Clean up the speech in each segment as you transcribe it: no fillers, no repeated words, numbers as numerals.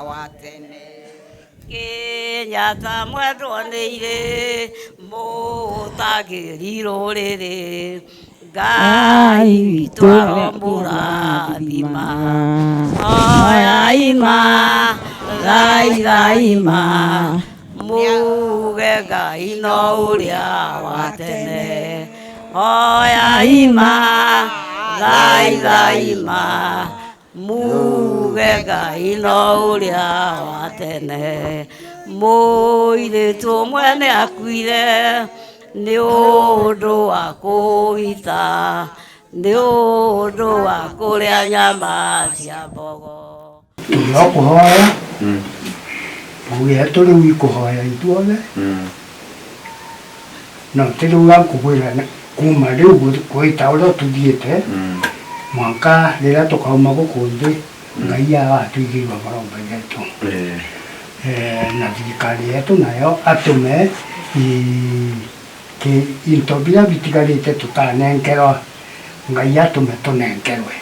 watene Kenya tamwe twoneire mutagiriro riri Ngai witũ aromũrathima oya ima Ngai ima muge Ngai no ũrĩa wa tene oya ima Ngai ima muge Ngai no ũrĩa wa tene mũirĩtu ũmwe nĩ akuire nĩ ũndũ wa kũhita nĩ ũndũ wa kũrĩa nyama cia mbogo tũkũhoya uge tũrĩ kũhoya ithuothe no tĩrĩuga kũgwĩra kuma rĩu gwĩta ũrĩa tũthiĩte mwaka rĩrĩa tũkauma gũkũ thĩ Ngai agatũigĩrwo maromba yetu na thirikari yetu nayo atũme into biria bitigarĩte tũtanengerwo Ngai atũme tũnengerwe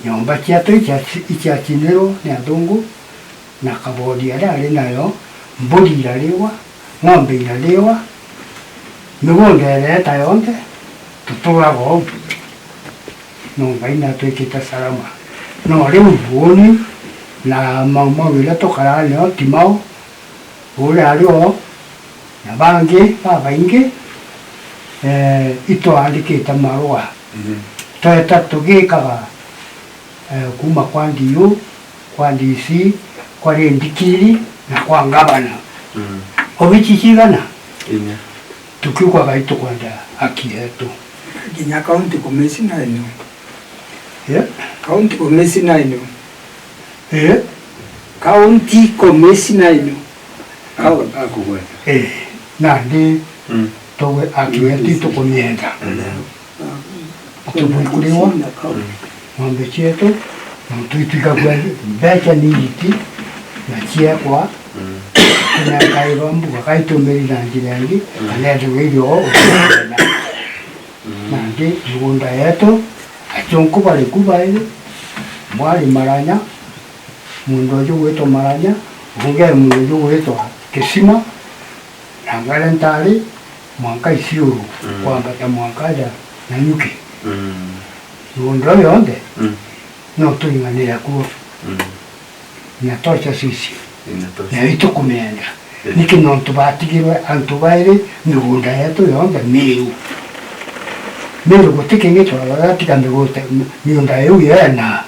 nyũmba ciatũ iciacinĩrwo nĩ athũngũ na kabodi arĩa arĩ nayo mbũri irarĩwa ng'ombe irarĩwa mĩgũnda ĩrĩa ta yothe tũtũraga ũguo no Ngai natwĩkĩte salama no rĩu bũni na mawĩra tũkaranĩo ti mau ũrĩa arĩo na bangĩ babaingĩ itwandĩkĩte marũa tweta tũgĩkaga kuma kwa NDU kwa DC kwa rendikiri na kwa ngabana obici cigana tukiukaga itukwenda haki yetu nginya county commissioner ino county commissioner ino county commissioner ino akugweta nandi towe haki yetu tukumienda tubikuliwa ng'ombe cietu tuitwika kwa mbeca niti na ciekwa tunakairwo mbuga kaitumĩri na njĩra ĩngĩ kana ndũgĩirio nandi mĩgũnda yetu achonko barĩku baĩrĩ mwarĩ Maranya mũndũ ũyũ gwĩtwo Maranya ũngĩ mũndũ ũyũ gwĩtwo Kĩsima na Ngarentarĩ mwanka Isiũrũ kwambata mwanka ja na Nyuki mĩgũnda ĩyo yothe no tũiganĩra kuo na tocha sisi na itukumenda niki no tubatigirwe antu baĩrĩ mĩgũnda yetu yothe mĩru gũtikĩngĩtwara tiga mĩgũnda ĩyo yena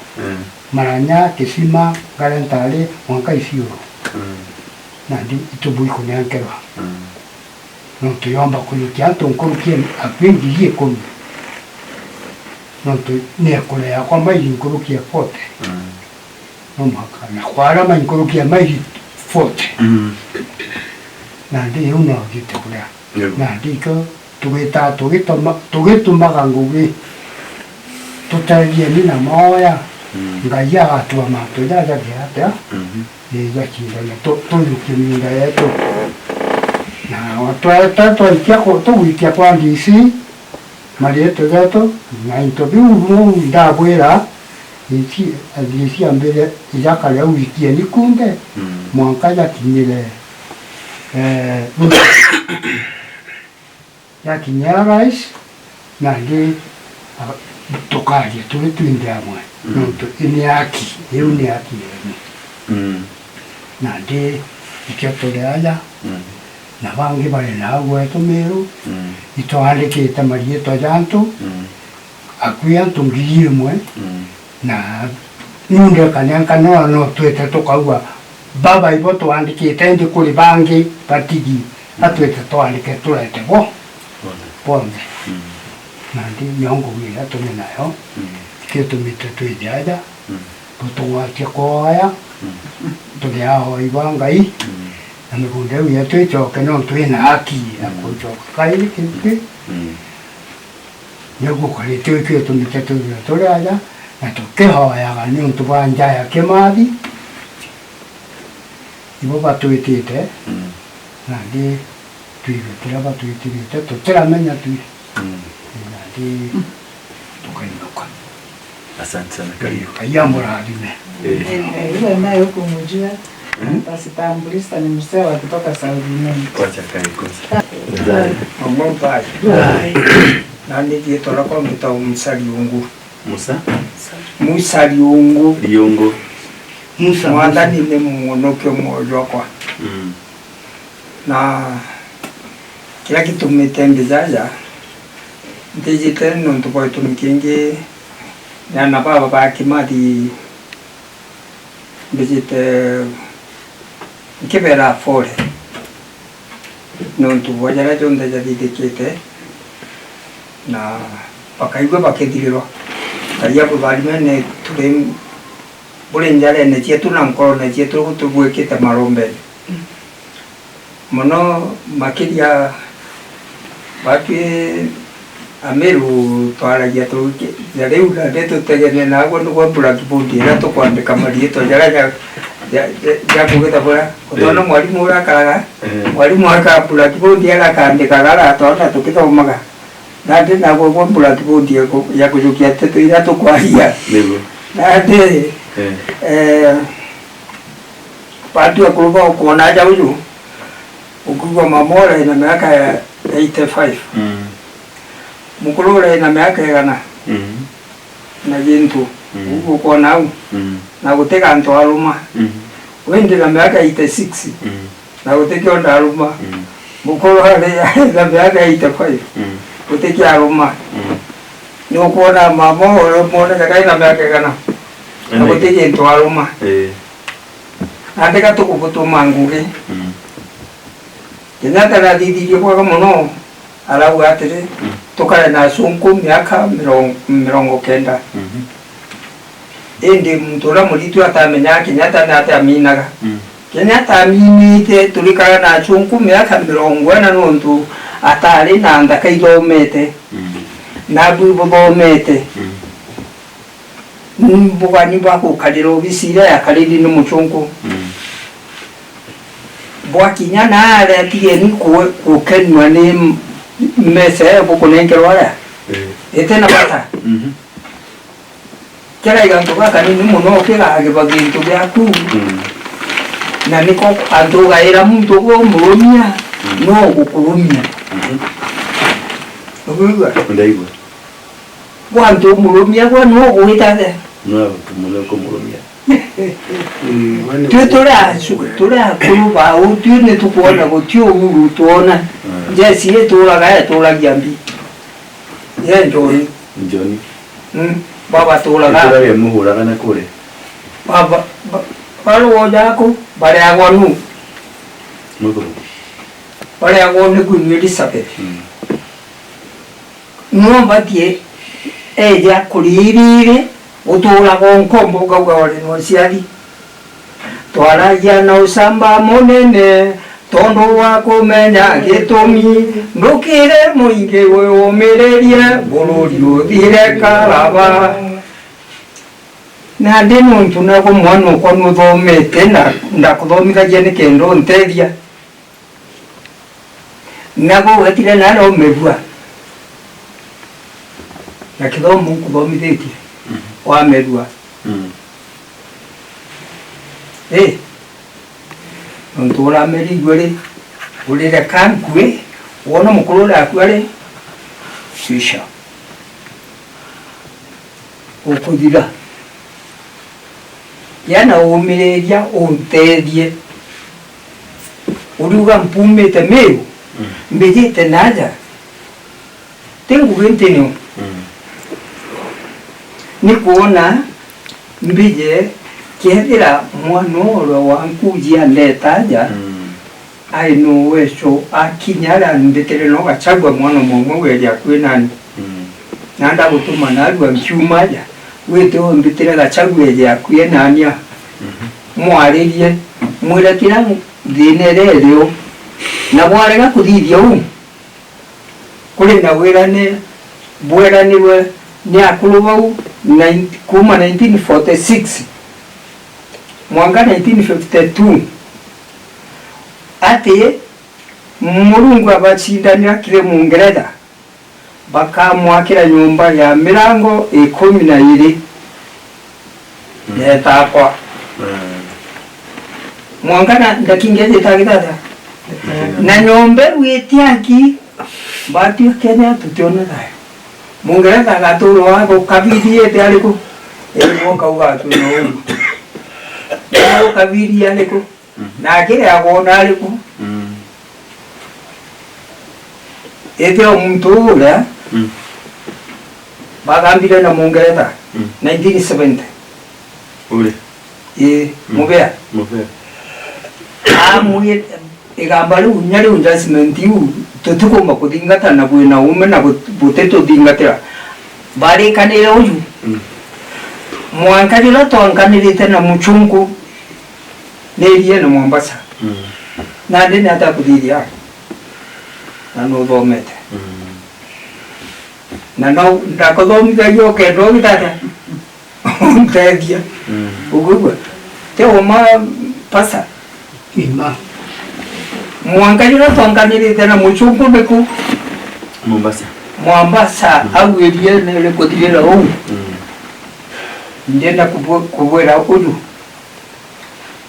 Maranya Kĩsima Ngarentarĩ mwanka Isiũrũ na ndi itũbũikunengerwa no tuyomba kũrĩkia tũnkũrũkie hakuhĩ ngiri 10 no nĩekũrĩa kwa maili nkũrũkia 40 no mwaka na kwara mainkũrũkia maili 40 na ndi rĩu no thiĩte kũrĩa na ndikũ tũgĩtũmaga ngũgĩ tũtarĩrie nina moya Ngai agatua matũjaja gĩatĩa nĩgacindana tũyũkie mĩgũnda yetu na twaikia tũgũikia kwa DC marĩtũ getu na into biu ndabwĩra DC ambĩre ijaka rĩa wikie nikunde mwanka yakinyire yakinyira rais na ndi tukaria tũrĩ twĩndĩ amwe nĩ yaki rĩu nĩ yaki na ndi ikĩo tũrĩ aja na bangĩ barĩ na gwetu mĩrũ itwandĩkĩte marĩtwa jantũ hakuhĩ antũ ngiri 1 na nundekaniankanoa no twĩte tũkauga baba ibo twandĩkĩte ndĩ kũrĩ bangĩ batigi atwĩte twandĩke tũrete bo bonthe na ndi mĩongo wĩra tũrĩ nayo kĩo tũmĩte twĩthe aja tũtũgwatia kũhoya tũrĩ ahoi ba Ngai na mĩgũnda ĩyo yetu ĩcoke no twĩna haki ya gũcoka kaĩ kĩngĩ nĩguo kwarĩtio kĩo tũmĩte twĩthe tũrĩ aja na tũkĩhoyaga nĩ ũndũ wa Njaya Kimathi ibo batwĩtĩte na ndi twĩgĩtĩra batwĩtĩrĩte tũtiramenya na ndi tũkainũka Asante sana, karibu. Kayamurathime. Ile nayo kumujua pasitambulisha ni mzee wa kutoka Saudi. Kwacha kaikosa. Mambo baya. Nani kietola kwa mtao Musaliungu. Musa? Musaliungu. Liongo. Musa. Mwadhani ni mwonoke mmoja kwa. Na kila kitu mmetengezaja. Ndijite nuntu kwa tumikingi. Na baba ba Kimathi. Ndijite nkibera fore. Nuntu wajara jonda jadidikite. Na pakaigwe bakethirwa kaya bubarimene tule bulenjare ne chetu namko ne chetu kutubwekete marombe mono makiria bakwe ameru twara ya to yare ula de to tegene na gwo no bula kibundi era to kwandika marieto yara ya kugeta bora kutona mwalimu akaraga mwalimu akapula kibundi era kaandika gara tona tukitomaga nade na gwo bula kibundi ya kujukia teto ira to kwahia Nego. nade patu akuruba kuona ja uju ukuruba mamora ina miaka ya 85 mukulura ina miaka ya na jintu uko nao na guteka anto aluma wende na miaka 86 na guteka ndo aluma mukulura na miaka 85 guteka aluma ni kuona mama ore mona kai na miaka kana na guteka ndo aluma andika tukubutu mangure Kenyatta na didi kwa kama no alawu atire tukale na sunku miaka mirongo kenda ende mtura mulitu atamenya Kenyatta na ataminaga Kenyatta aminite tulikala na sunku miaka mirongo na nontu atari na ndaka idomete na bubomete mbugani bako kadiro bisira ya kalidi no muchunku bwakinya na ale tiye ni ko kenwa ni mese boko nenkerwara etena bata kera iganto baka ni muno kera agebaginto byaku na niko anduga era muntu go murumya no gukurumya obuga Ndaigo. wanto murumya kwa no guitade No, tumulo komurumia. Tura kuruba utune tukuona gutio uru tuona jesi yetura gaya tura gyambi ye njoni baba tura ga tura ye muhura kana kure baba balo jako bare agonu mugo bare agonu ku Elizabeth no batie eja kulirire utura konkombo gawale no siali twara jana usamba monene tondo wa kumenya gitumi ndukire muinge we omererie bururi uthire karaba na ndino ntuna ko mwana ko nuthomete na ndakuthomithagia ni kendo nteria nago wetire na no mevua na kithomo kuthomithetie wa medua ntura meri gwere urire kankwe wona mukuru akware shisha ukudira yana umireria untedie uruga mpumete meu mbejete naja tengu venteno ni kuona mbije kethira mwanoro wankujia ndetaja aino weso akinyara ndetere no gachagwa mwana momwe weri akwinani nanda gutuma narwa mchumaja wete ndetere gachagwa ye akwinania mwaririe mwiratira thinerereo na mwarega kuthithia kuri na wirane bweraniwe ni akulubau kuma 1946 mwanga 1952 ate murungu abacindanira kire mu Ngeretha bakamwakira nyumba ya mirango 12 netakwa mwangana ndakingeje tagitata na nyombe wetiaki bati Kenya tutiona nayo mungereza gaturo wako kabirie tealiko ego kauga tu no ego kabirie aliko na kile agona aliko ete omuntu ule bagambire na mungereza 1970 ule mubea amuye igambari unyari investment yu tutukoma kudingatana bwina ume na buteto dingatira bari kanire uyu mwankarira twankanirite na muchungu neriye na Mombasa na ndene ata kudiria na no domete na no ndakodomita yo ke ndo gitata ntedia ugugwa te oma pasa Ima. mwankarira twankanirite na muchungu beku Mombasa au erie nele kudirira o ndenda kubwera udu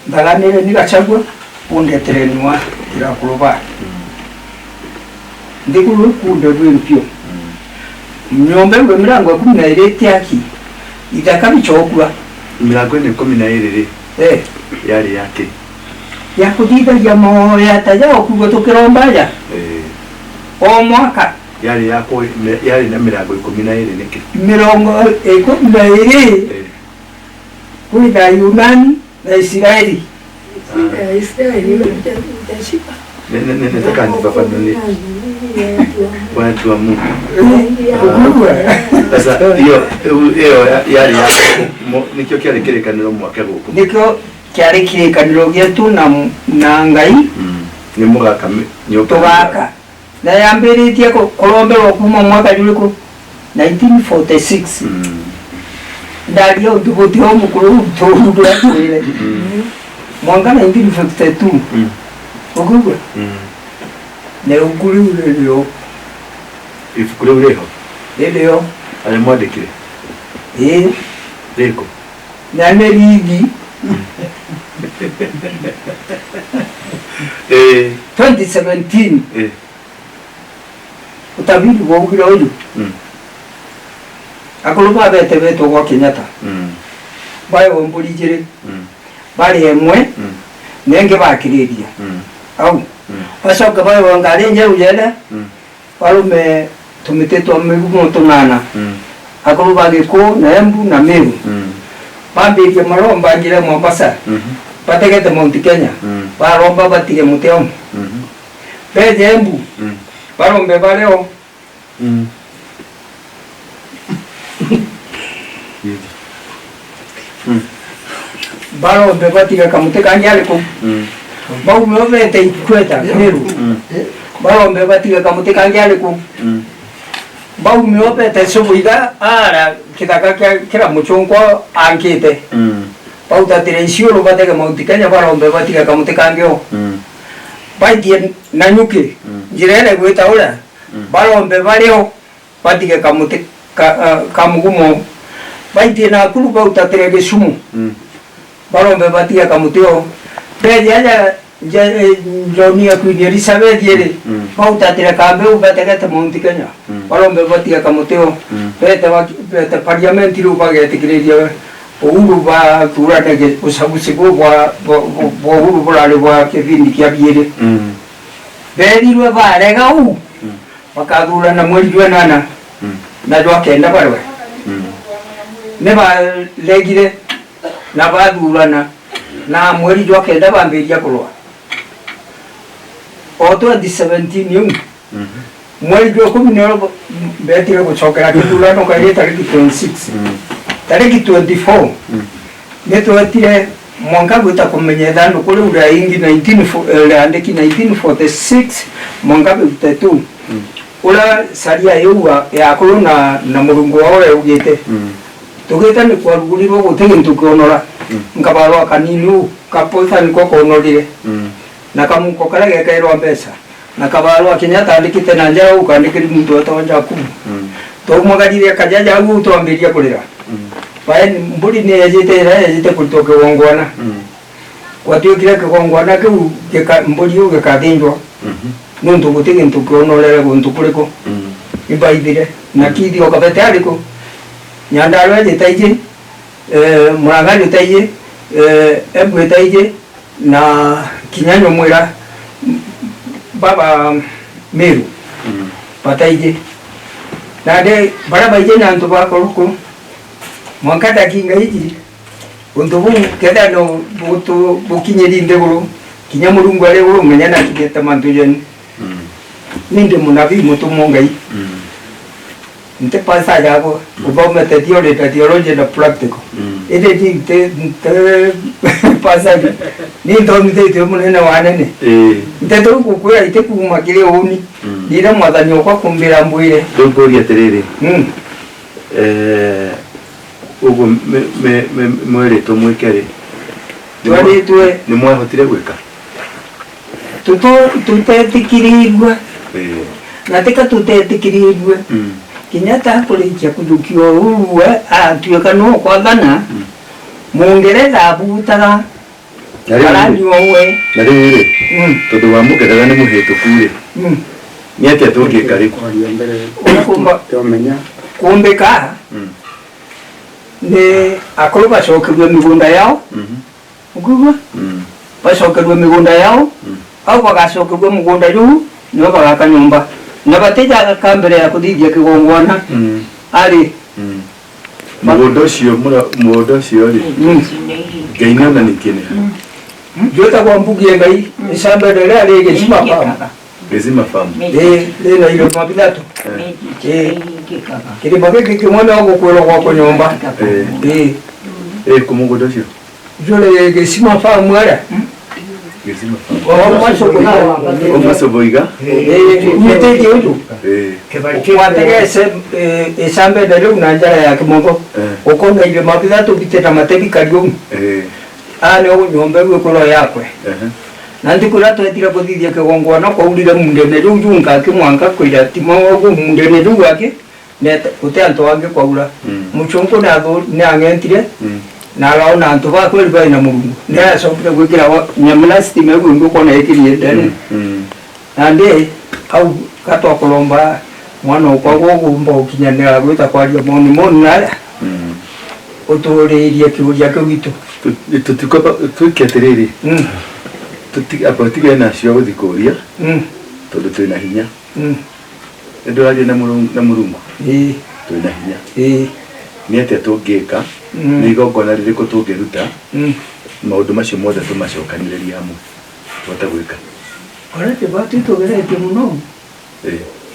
ndaganire nigachagwa unde trenwa ira kuloba ndikulu kunde rwempio nyombe ngwe mirango 12 yaki itakabichokwa mirango ni 12 yari yake ya kudida ya moya taja okugo tukirombaja o mwaka yari yako yari na mirango 12 niki mirongo 12 kuida Yunani na Israeli nataka nifafanue watu wa Mungu. Sasa hiyo yari yako nikyo kyari kirekaniro mwaka guko nikyo kyari kirekaniro gyetu na ngai ni mugaka tugaka na yambiritie kuromberwa kuma mwaka juliko 1946 ndario ndubutio mukuru tuudura kwile mwanga 1952 ogugwa ne uguri ulelio ifukule uleho lelio ale mwadekire leko na nerigi 2017 utabiri wa ugira uju akuluba bete beto kwa Kenyatta bayo mbulijire bali emwe nenge bakiriria au basoka bayo ngale nje ujenda balume tumiteto migumo tunana akuluba giko na Embu na Meru bambirije maromba ngire Mombasa pategete Mount Kenya baromba batige muteo beje Embu barombe baleo baro bebatiga kamute kanjale ko bau move te kweta Meru baro bebatiga kamute kanjale ko bau move te subuida ara kitaka kira muchonko ankite bau ta tiresio lo batega Mount Kenya baro bebatiga kamute kangeo bai dien nanyuke jirene gweta ora baro bebaleo batiga kamute kamugumo bai dien akulu bau ta tirege sumu barombe batia kamuteo beja ya Jonia Queen Elizabeth yere pauta tira kambe ubategete Mount Kenya barombe batia kamuteo bete parliament ru bagete kiredia uru ba turane usabusigo bwa uru bulale bwa kevindi kyabiyere beri rwe barega u bakadura na mwezi jwa nana na jwa kenda barwe ne ba legire na badurana na mweri jwa kenda bamberia kulwa oto 2017 yung mweri jwa 10 betire kuchokera kitulano kaile tariki 26 tariki 24 neto atire mwanga gwita kumenyedano kule Waruinge 1946 mwanga gwitatu ula saria yewa ya kuluna na murungu wao yugite tugeta ni kwa ruguliro gutege ntukonora nkabaro kaninu kapoza niko konolire na kamuko kala gekairwa pesa na kabaro Kenyatta andikite na njao ukandikiri mtu atonja ku to mugadire kajaja ugu to ambiria kulira Bae mburi ni yajite kutoke wongwana. Watu kile kongwana ke mburi yo gekathinjwa. Nuntu gutigi ntukionolere guntu kuriko. Ibaithire na kithi okabete ariko. Nyandaro yajitaije murangani taije ebwe taije na kinyanyo mwira baba Meru pataije nade baraba ije na ntu bakoluko mwankata kinga hiji untu keda no butu bukinyeri ndeguru kinyamurungu ale uru menyana kigeta mantujeni ninde munabi mutu mongai nte pasa yabo ubome theology na practical ede te pasa ni ndo mite munene wanene nte to kukuya ite kumakire uni ndira mwathani okwa kumbira mbwire ndongori atiriri ugo mwere to mwekere twari twe ni mwahotire gwika tutetikirigwa na teka tutetikirigwa Kinyata kurikia kujukio uwe atuweka no kwa gana Mungereza abutaga Karani wowe Nari todo wamukeraga ni muheto kure Nyati atoke kariko Unakumba kumbeka ne akolo bashokirwe migunda yao Ugugwa bashokirwe migunda yao au bagashokirwe mugunda yu nibo bagakanyumba nabateja kambere ya kudijia kigongwana ari mugondo cio ri gaina na nikene jota kwa mbugie ngai isamba dele ari gezima famu lena ile mabilato kile bageke kimwana wako kwelo kwa nyumba kumugondo cio jole gezima famu ara Omaso boiga miteki uju watege esambe dele unanjara ya kimongo ukonga ile mabilato biteta matebi karium ane unyombe wekolo yakwe nanti kulato etira bodidi yake gongwana kwa ulile mundene junga kimwanka kwira timo ogo mundene duwake net utanto wange kwa ula muchonko nago nangentire nala ona antu ba kweli baina Mungu ndia sopre gwikira nyamula stime gwingo kona ekiriye dane nande au kato kolomba mwana kwa gugumba ukinyanira gwita kwa rio moni nala otoreria kiuria kwitu tutikopa tuketereri apatiga na cio guthikuria tondu twina hinya nduraje na murungu twina hinya ni atia tungika ni igongona ririko tungiruta maundu macio mothe tumacokaniriria hamwe twata gwika orete batu tugerete muno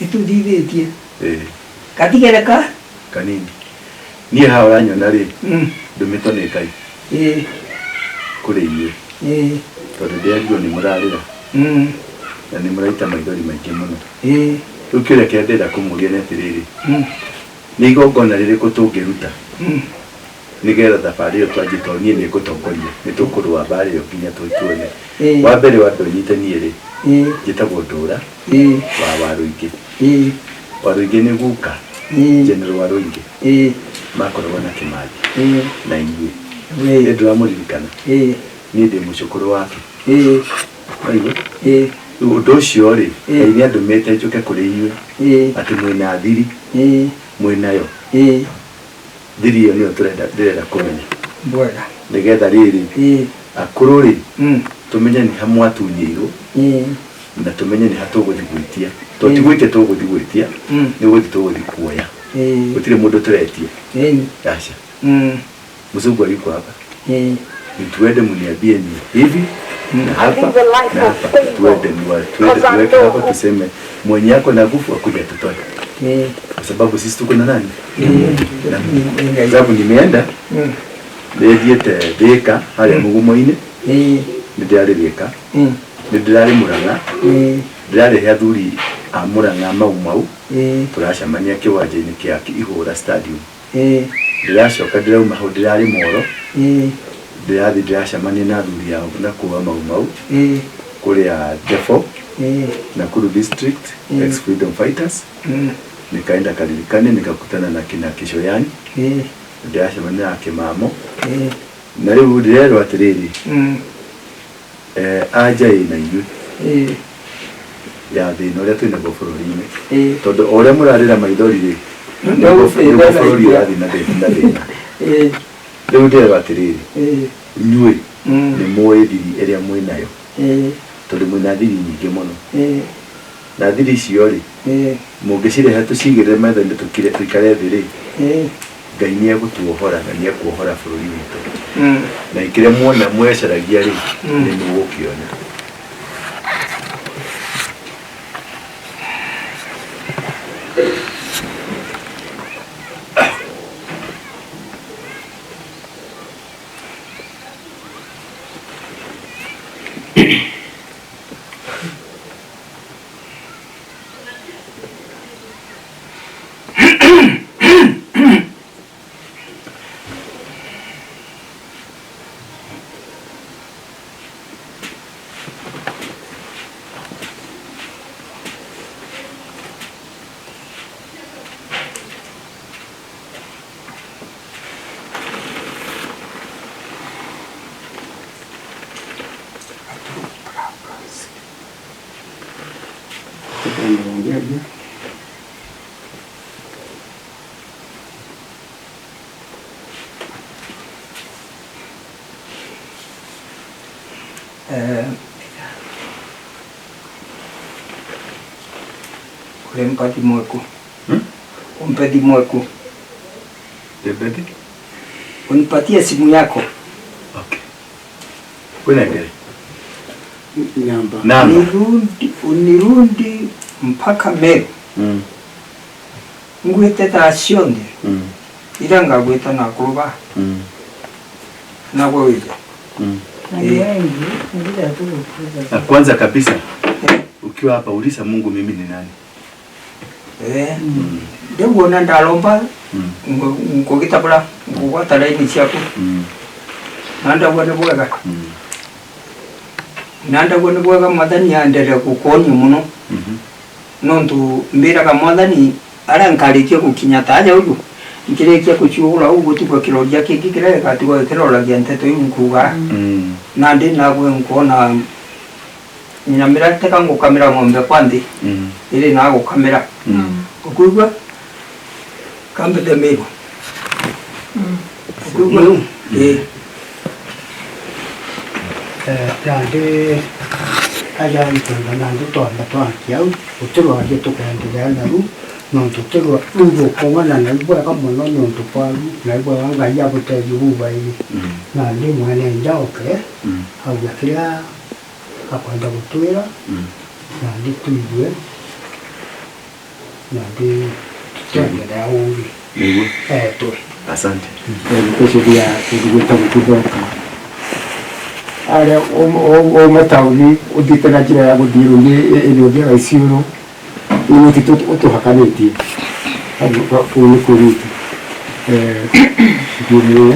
ituthithetie katigereka kanini ni hawa nyona ri ndumito ni kai kuri iye tondu ndiragwo ni murarira na ni muraita maithori maingi muno ukire kendera kumuria netiriri ni igongona ririko tungiruta nigetha thabari iyo twanjitonie ni gutongoria ni tukurua mbari iyo nginya tuituone wa mbere wa ndonyitanie ri njitagwo Ndura wa Waruinge ni guka General Waruinge makoragwo na Kimathi na inyuĩ ndĩramuririkana niĩ ndĩ mũcũkũrũ wake ũndũ ũcio rĩ Ngai nĩandũmĩte njũke kũrĩ inyuĩ atĩ mwĩna thiri mwĩnayo thiri iyo nĩyo ndĩrenda kũmenya nĩgetha rĩrĩ akũrũ rĩ tũmenye nĩ ha mwatunyĩirwo na tũmenye nĩ ha tũgũthiĩ gwĩtia tondũ ti gwĩtia tũgũthiĩ gwĩtia nĩ gũthiĩ tũgũthiĩ kuoya gũtirĩ mũndũ tũretia aca mzungu aliko hapa tuende mniambie ni hivi na hapa tuende tuweke hapa tuseme mwenye yako na nguvu akuja tutoe kwa sababu sisi tuko na nani na sababu nimeenda ndiete beka hali mugumo-ini ndiari beka ndiari Murang'a ndiari hathuri a Murang'a mau turacamania kiwanja-ini kia Ihura stadium ndiracoka ndirauma hau ndirari Moro ndirathi ndiracamania na athuri ao na kuwa mau kuria Defo Nakuru district ex freedom fighters nikaenda Karirikani nikakutana na kina Kishoyani ndĩracemania na Kĩmamo na rĩu ndĩrerwo atĩrĩrĩ anja ĩna inyuĩ ya thĩna ũrĩa twĩna guo bũrũri-inĩ tondũ o ũrĩa mũrarĩra maithori-rĩ nĩguo bũrũri ũrathiĩ na thĩna rĩu ndĩrerwo atĩrĩrĩ inyuĩ nĩ mũĩ thiri ĩrĩa mwĩnayo tondũ mwĩna thiri nyingĩ mũno na thiri icio-rĩ mũngĩcirehe tũcigĩrĩre metha-inĩ tũikare thĩ-rĩ Ngai nĩegũtuohora na nĩekuohora bũrũri witũ na ikĩrĩa muona mwecaragia-rĩ nĩ mũgũkĩona. Ule mpati mweku. Umpedi mweku. Debedi? Unipatie simu yako. Okay. Unengere? Namba. Unirundi mpaka Meru. Ngwete tasionde. Iranga gweta na kuruba. Na gweweza. Na kwanza kabisa ukiwa hapa uliza Mungu mimi ni nani? Ndio ndalomba ngokitabula ngwata laini chako. Nanda bwana bwaga madani yandere kukonyi muno. Nontu mbira ka madani ara nkalikie kukinyata aje uyu. Ikirekia kuchura ubu tukwa kirodia kiki kireka katikwa kirora gianteto yunkuga. Nandi nagwe nkona nyamira teka ngokamera ngombe kwandi. Ile nago kamera. Kugwa kambe de mego. Kugwa Rande aya itonda nando tonda twankiau utirwa je tukendelea naru no tutirwa ugo kongana na ibwa kama no nonto paru na ibwa wanga ya butezi uba ini na ndi mwana njaoke au yakira akwenda gutwira na ndi tuibwe na ndi tukendelea uri tu asante kesho dia kuduta kutoka ale o matauni uditana kira ya gudiru ni eno dia isiuru ino tito otohakaneti abo kwa ulikurita ndio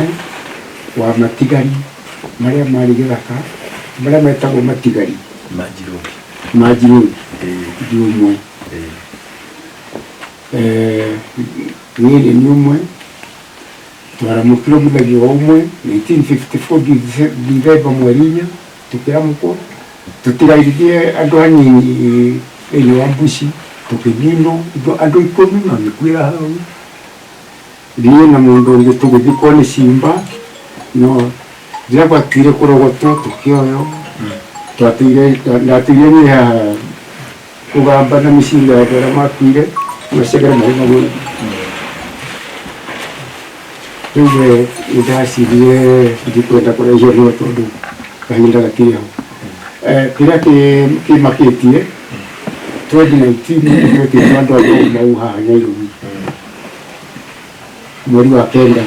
wa matigari maria mari githaka maria metagwo matigari majiro ndio mwe ni umwe twaramukire muthagi wa umwe 1954 Dithemba mweri-inya tukiramuko tutiraithie andu hanini ĩyo wa mbuci tukinino andu 10 na mikwira hau rie na mundu ũngĩ tũgĩthiĩ kwone cimba no rĩrĩa gwatuire kũrogotwo tukĩoyo twatuire nĩ haha kũgamba na mĩcinga ya arĩa makuire macegera marĩ magũrũ rĩu nĩndacirire ndikwenda kũraihia no tondũ kahinda gatirĩ hau kĩrĩa kĩmakĩtie 2019 twetĩtwo andũ aingĩ mau haha Nairobi mweri wa kenda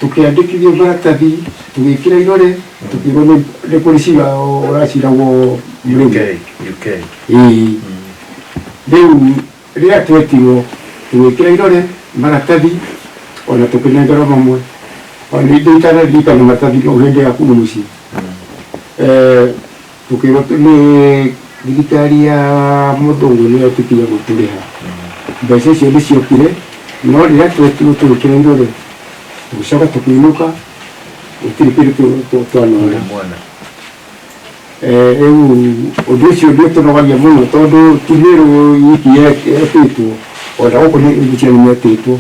tukiandikithio maratathi tugĩkĩra irore tukĩrwo nĩ polisi ũraciragwo UK rĩu rĩrĩa twetirwo tugĩkĩra irore maratathi ona tukĩnengerwo mamwe ona indo itanaririkana maratathi no hĩndĩ ya kuma mũciĩ tukĩrwo nĩ thirikari ya mũthũngũ nĩyo tũkinya gũtũrĩha mbeca icio nĩciokire no rĩrĩa tũrĩkĩra irore tũgĩcoka tũkĩinũka gũtirĩ kĩndũ twanona rĩu ũndũ ũcio ndĩtũnogagia mũno tondũ tigĩrwo iki etĩtwo ona gũkũ nĩ ciana metĩtwo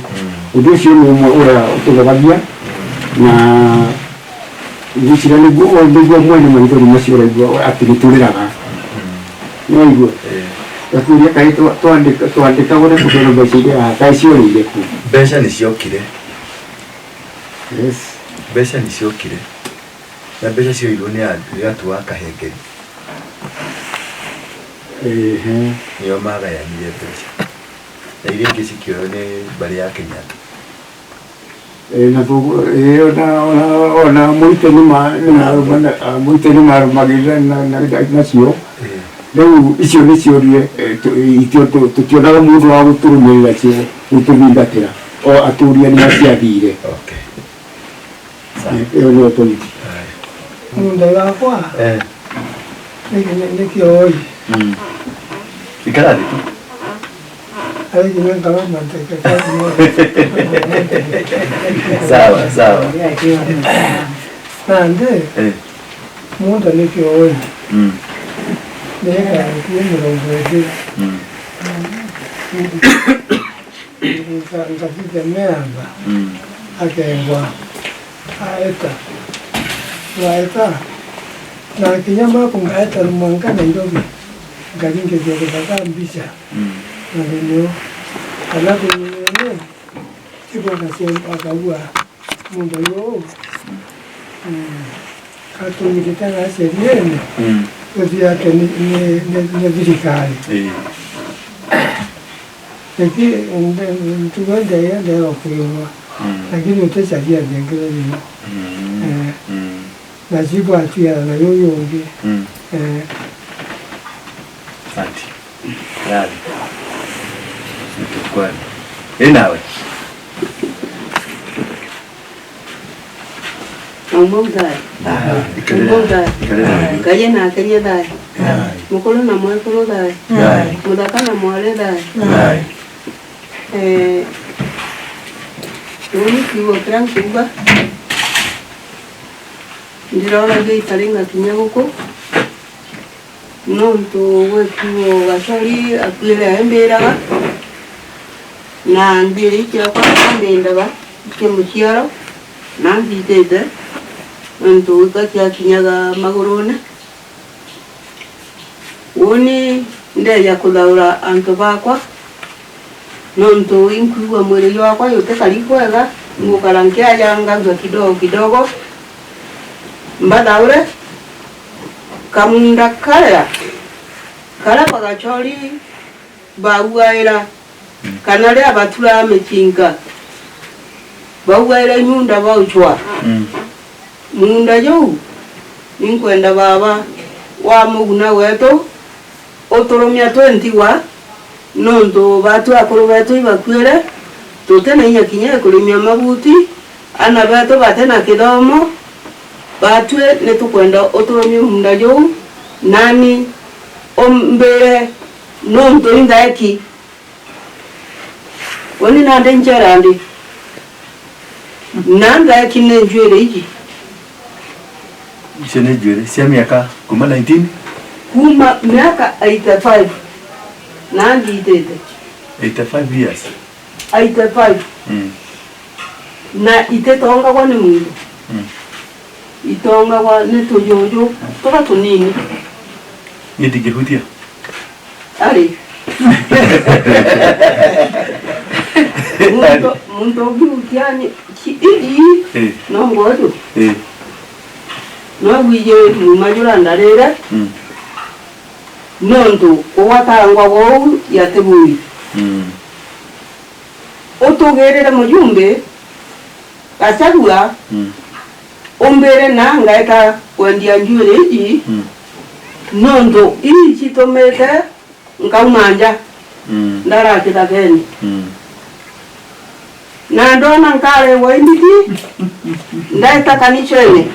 ũndũ ũcio nĩ ũmwe ũrĩa ũtũnogagia na ngwĩciria nĩguo mwene maithori macio ũraigua atĩ nĩtũrĩraga nĩwaigua gakuria kaĩ twandĩka ũrĩa tũkĩona mbeca iria kaĩ ciorĩire ku mbeca nĩciokire mbeca nĩciokire na mbeca cioirwo nĩ gatu wa Kahengeri nĩo magayanire mbeca na iria ingĩ cikĩoywo nĩ mbarĩ ya Kenyatta ona mũite nĩmarũmagĩrĩra nacio rĩu icio nĩ ciũrie tũtionaga mũndũ wa gũtũrũmĩrĩra cio gũtũthingatĩra o atũria nĩ aciathire ĩyo nĩyo tũriti mũndũ wakwa nĩkĩoi ikarathi sawa sawa nande mũndũ nĩkĩoi nĩgakakuo mĩrongo ĩndĩ ngafite meamba akengwa aeta waeta na kinyama kungaeta rumanga Nairobi ngakingezekeka mbisha na ndio alafu yeye tipo nasema akaua mundu yo katumikitana seriene kazi yake ni thirikari lakini tuende yende okuwa lakini utachalia nyingine ni na jibu atia na yoyo ngi Asante. Radi. Kwani. Nawe. Ombodai. Ombodai. Kaye na kenya dai. Mukolo na mwekolo dai. Mudaka na mwale dai. Tuni kiwa tranquila. Ndiraona gei taringa kinyaguko. Nonto wetu gacori akwire emberaga na ndiri cyakwa ndendaga kemucyaro nanditete nonto ukakyakinyaga magurune woni ndeya kulaura anto bakwa nonto inkuwa mwere wakwa yote kalikwega ngukarankia yanga kidogo mbadaure kamunda kala pagachori bauaira kanale abatura amekinga bauaira nyunda bauchwa munda jo ninkwenda baba wa muguna weto otoromia 20 nondo batu akoro beto ibakwere totena inya kinya kulimia mabuti ana beto batena kidomo batwe netukwenda otoromia munda jo nani ombere nondo indaki woni nande njerandi nanda kine njwere iki Isene njwere sia miaka kuma 19 kuma miaka 85 nandi itete 85 years 85 na itetonga kwa ni mungu itonga wa neto jojo toka tunini Nitikihutia ali mundo biutiani idi no ngodo no wije mu majura ndarera nondo owatangwa wo yatebui otogerera mujumbe kasagua ombere nanga eka wendia njure iji nondo iji tomete nkaumanja ndara kitakeni na ndona nkale waindiki ndaita kanichene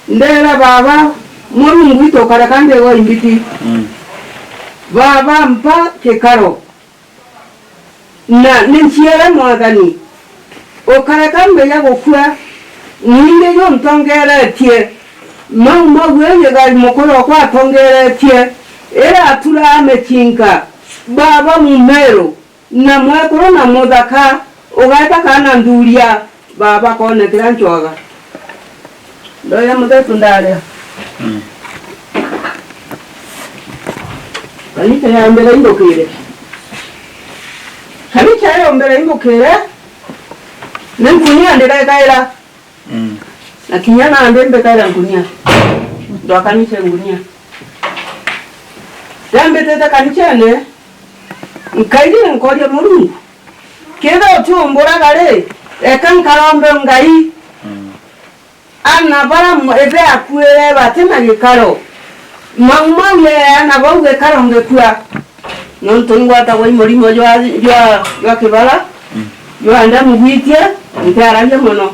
ndera baba Mulungu ito karakande go imbiti baba mpa kekaro na ninchiere mwadani o karakambe ya gokua ninde yo ntongere tie mau weye ga mokoro kwa tongere tie era atula amechinka baba mumero na mwekoro na modaka ogaita kana nduria baba kone kiranchoga ndo ya mutetu ndale kanisa ya mbele imbokire kanisa ya mbele imbokire nenkunia ndeka kaira na kinyana andembe kaira nkunia ndo kanisa ngunia dambe tete kanisa ne nkaidire nkoje Mulungu keda otumbura gale ekankarombe ngai ana bara ebe akuere batema gikaro mangma ye ana bauge karonge kwa nontongwa ta wai morimo yo kibala yo anda mugwitie ntaraje mono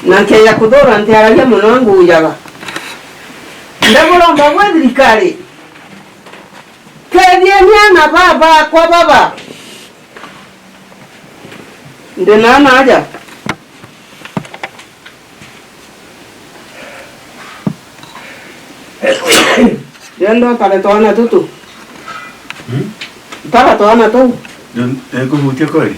nanke ya kudora ntaraje mono ngo yaga ndabolo mbagwe dirikari kedie nyana baba kwa baba ndenana aja Yendo kale toana tutu. Para toana tu. Eko mutia koi.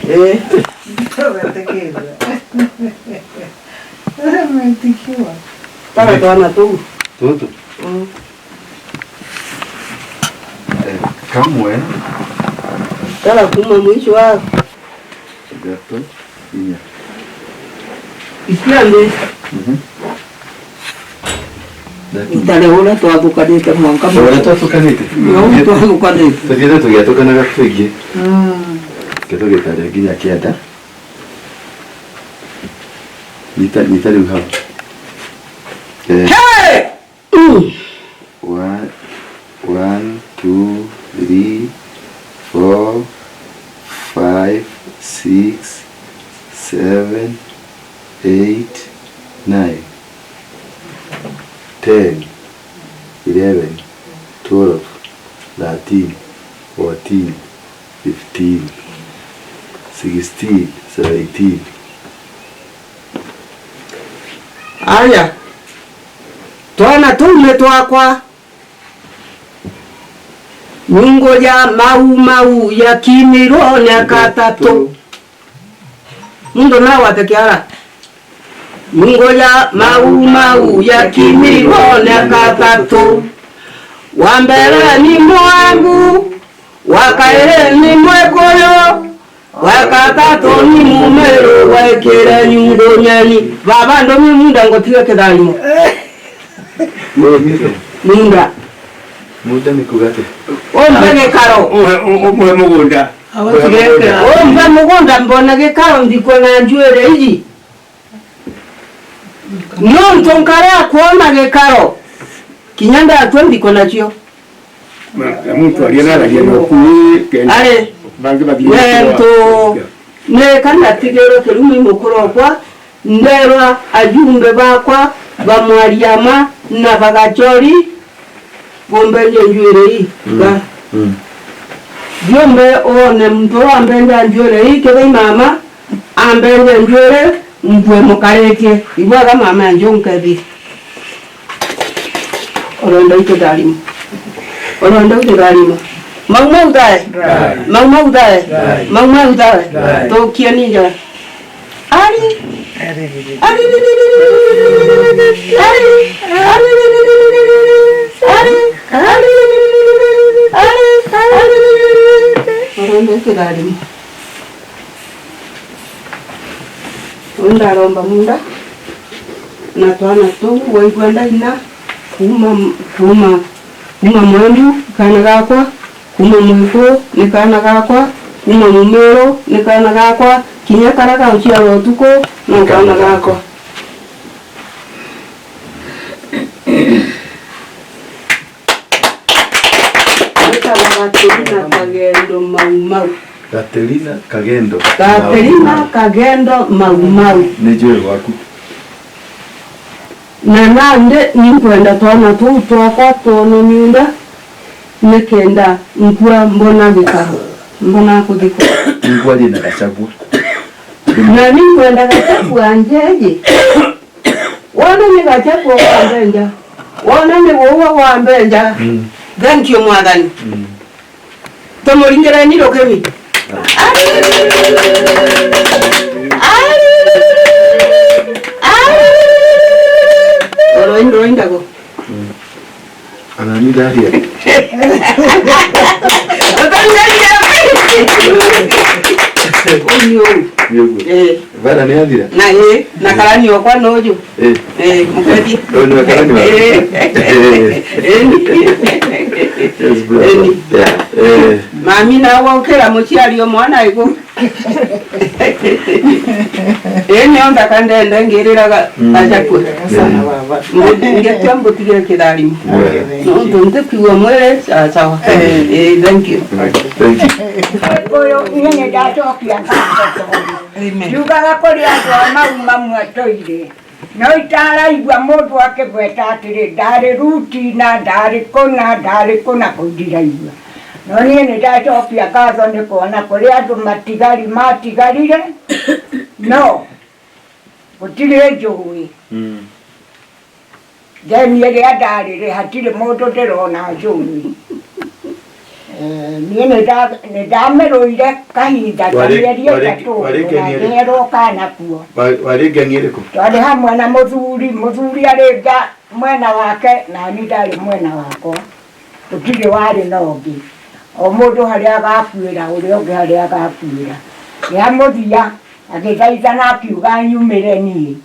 Para toana tu. Tutu. Kamu Kala kuma mwisho wa. Gato. Inya. Isiande. Itale hola to atukadete mwanka. Hola to atukadete. No to atukadete. Tokenda tugiatukana gatwigi. Ketogetaria ginya kianda. Nita riu hau. Hey! 1 2 3 4 5 6 7 8 9 10 11 12 13 14 15 16 17. Aya. Twana tume twakwa. Mungo ya mau ya kimiro na katatu. Mundo na watakiara. Mungo ya mau ya kimiro na katatu. Wambere ni mwangu, wakaere ni mwekoyo, wakatatu ni mumero, wakere nyungo nyani. Baba ndo munda ngotiwe kedalimo. Munda. Muda ni kugate. Ombe karo. Omwe mugunda. Ombe mugunda mbona ge karo ndiko na njwere iji. Non tonkara kuona ge karo. Kinyanda atwe ndiko na chio. Mtu aliona aliona kuyi. Ale. Bangi babiye. Nento. Ne kana tigero kelumi mukoro kwa ndera ajumbe bakwa bamwariama na bagachori bombe njwere hii ga jombe one mto ambende njwere hii kebe mama ambende njwere mpwe mukareke ibwaga mama njonka bi oronda ite dalimo mama udae to kianinja ali Unda romba munda na twana tu waigwanda ina kuma mwandu kana gakwa kuma mwiko ni kana gakwa kuma mumero ni kana gakwa kinya karaka ucia rotuko no kana gakwa Katerina Kagendo. Katerina Kagendo mau. Ni jwe waku. na nande ninkwenda twana tuu twakwa twono nyunda nikenda nkura mbona gikaro mbona kuthikwa nkwa na Gachagua na ninkwenda Gachagua njeje wana ni Gachagua wa mbenja wana ni wowa wa mbenja thank you mwathani tomuringira ni rokewi Roindago. Anani daria. Vara ni adira. Na karani okwa nojo. Mukati. No karani wa. Yes bro. Mami na wokera muchiari omwana iko. Onda kandenda ngiriraga Gachagua. Sana baba. Ngetambo tigire kidali. No donde piwa mwere sawa. Thank you. Thank you. Koyo nyene datokia kato. Yugaga kori ato mauma mwatoire. No itara igwa modu akebweta atire dare ruti na dare kona kudira igwa. No nyene datokia kato ne kona kori ato matigarire. No. Kutire jowi. Then yere adare hatire modo derona jowi. Niene da mero ile kahinda kahiria tatu ngero kana kuo wari gangire ko twari hamwe na muthuri arenga mwena wake na ni ndari mwena wako tutire wari nogi o mundu haria agakuira uri ongi haria agakuira ya muthia agithaithana akiuga nyumire ni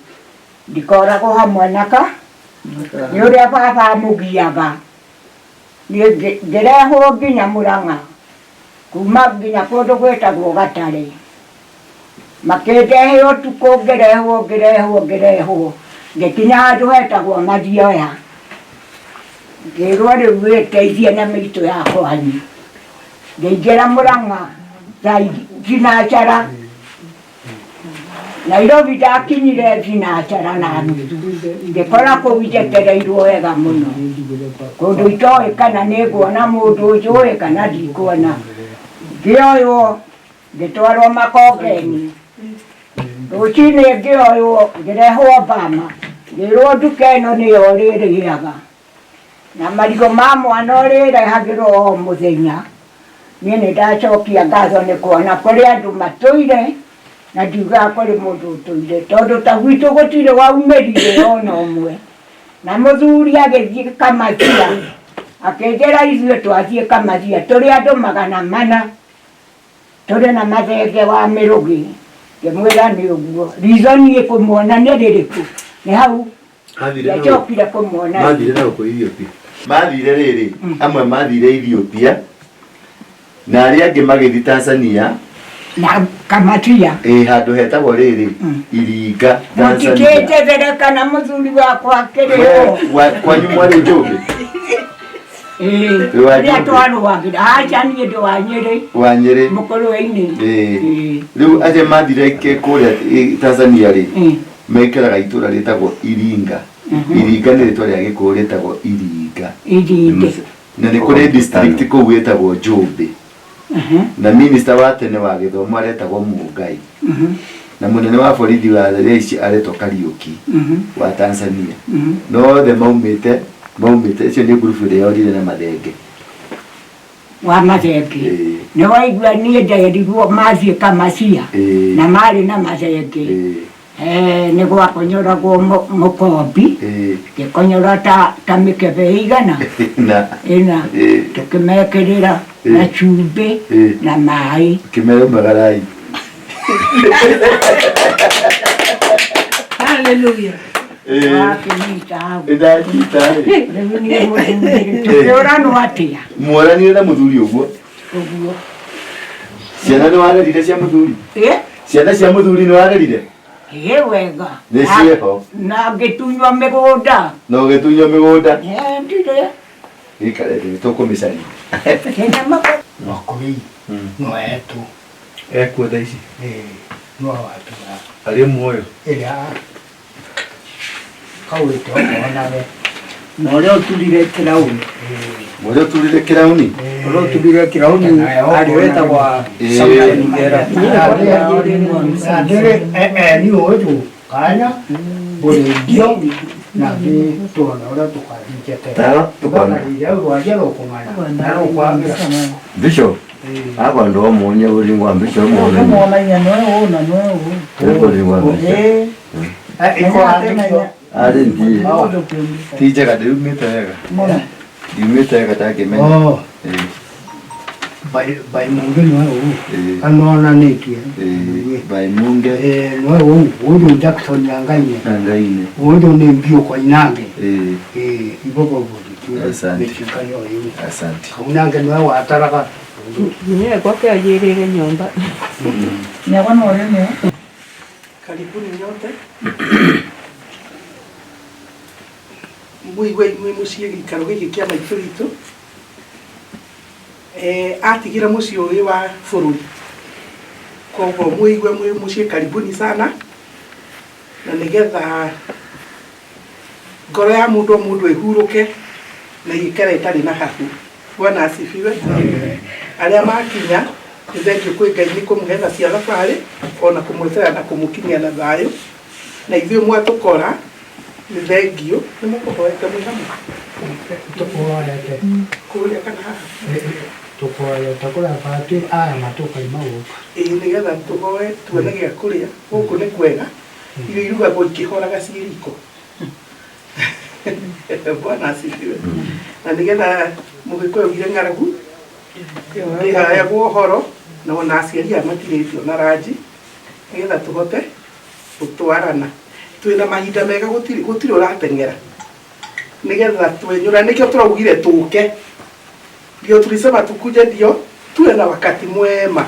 ndikoragwo hamwe naka ni uria baba mugiaga ngereho nginya Murang'a kuma nginya kundu gwetagwo Gatare makendehe utuku ngerehwo ngikinya handu hetagwo Mathioya ngirwo riu witeithie na miito yakwa ngĩingĩra Murang'a thinacara Nairobi ndakinyire thinacara na nuthu ngĩkora kũu njetereirwo wega mũno kũndũ itoĩ kana nĩnguona mũndũ njũĩ kana ndikuona ngĩoywo ngĩtwarwo Makongeni rũcinĩ ngĩoywo ngĩrehwo Bama ngĩrwo nduka ĩno nĩyo rĩrĩaga na marigũ ma mwana ũrĩrehagĩrwo o mũthenya niĩ nĩndacokia ngatho nĩ kuona kũrĩ andũ matũire na ndiugaga kũrĩ mũndũ ũtũire tondũ ta gwitũ gũtirĩ waumĩrire ona ũmwe na mũthuri agĩthiĩ Kamathia akĩnjĩra ithuĩ twathiĩ Kamathia tũrĩ andũ 400 tũrĩ na mathenge wa mĩrũgĩ ngĩmwĩra nĩ ũguo rizoni ĩkũmuona nĩ rĩrĩkũ nĩ hau ndacokire kũmuona mathire na gũkũ Ethiopia mathire rĩrĩ amwe mathire Ethiopia na arĩa angĩ magĩthiĩ Tanzania na Kamathia handũ hetagwo rĩrĩ Iringa Tanzania mũtikĩnjethereka na mũthuri wakwa kĩrĩo kwanyu mwarĩ Njũngĩ rĩrĩa twarũagĩra aca niĩ ndĩ wa Nyĩrĩ mũkũrũ-inĩ rĩu aje mathire kũrĩa Tanzania rĩ mekĩraga itũra rĩtagwo Iringa Iringa nĩ rĩtwa rĩa Gĩkũyũ rĩtagwo Iringa na nĩ kũrĩ district kũu ĩtagwo Njũmbĩ na minister wa tene wa gĩthomo aretagwo Mũngai na mũnene wa borithi wa Reishi aretwo Kariuki wa Tanzania no the maumĩte icio nĩ group ĩrĩa yorire na mathenge wa mathenge nĩ waigua niĩ nderirwo mathiĩ Kamathia na marĩ na mathenge nĩ gwakonyoragwo mũkombi ngĩkonyora ta mĩkebe igana ĩna tũkĩmekĩrĩra na cumbĩ na maĩ kĩmero magarai hallelujah tũkĩũranwo atĩa mworanire na mũthuri ũguo ciana nĩ warerire cia mũthuri ciana cia mũthuri nĩ warerire wega nĩciĩho na ngĩtunywo mĩgũnda na ũgĩtunywo mĩgũnda ndire gĩikare thĩ tũkũmĩcaria Wakoi no etu ekuo thaa ici no watu arĩ muoyo ila kauite onawe Noleo tulire kirauni. Moro tulire kirauni. Noleo tulire kirauni aliweta kwa samna ningera. Ni ojo kanya bole dio na vi tona ora tukadije te. Tukana ya rwajero kumana. Naro kwa Bishop. Aba ndo monye uri ngwa bishop monye. Mwana nyano na no. Uri ngwa bishop. iko andikio Ari ndi. Tije ka du mitega. Mwana. Di mitega ta ke men. oh bai munge no anona nikie Bai munge. no udu Jackson yangaine Angaine. udu ni mbio kwa inange ibobo Asante. bodi Asante. unange no wataraka Niye kwa kwa yerere nyomba. Ni wana wale ni. Karibuni nyote. Muigwe muciĩ gĩikaro gĩkĩ kĩa maitũ witũ atigira mũciĩ ũyũ wa bũrũri, koguo muigwe mwĩ mũciĩ karibuni sana, na nĩgetha ngoro ya mũndũ o mũndũ ĩhurũke na ikare itarĩ na hahu. Bwana asifiwe. Arĩa makinya nĩ thengio kwĩ Ngai nĩ kũmũhe tha cia thabarĩ ona kũmweterera na kũmũkinyia na thayũ, na ithuĩ mwatũkora nĩ thengio nĩ mũkũhoete mwĩ hamwe tukuorete kũrĩa kana haha tukuorete kũrĩa bati aya matuka imauka nĩgetha tũhoe tuone gĩa kũrĩa gũkũ nĩ kwega, irio irugagwo ikĩhoraga ciĩ riko. Bwana asifiwe. Na nĩgetha mũgĩkũyũ augire ng'aragu ĩhayagwo ũhoro na ona aciari aya matirĩtio na ranji nĩgetha tũhote gũtwarana twĩna mahinda mega, gũtirĩ ũrateng'era nĩgetha twenyũra, nĩkĩo tũraugire tũke ndio tulisema tukuje ndio tuwe na wakati mwema.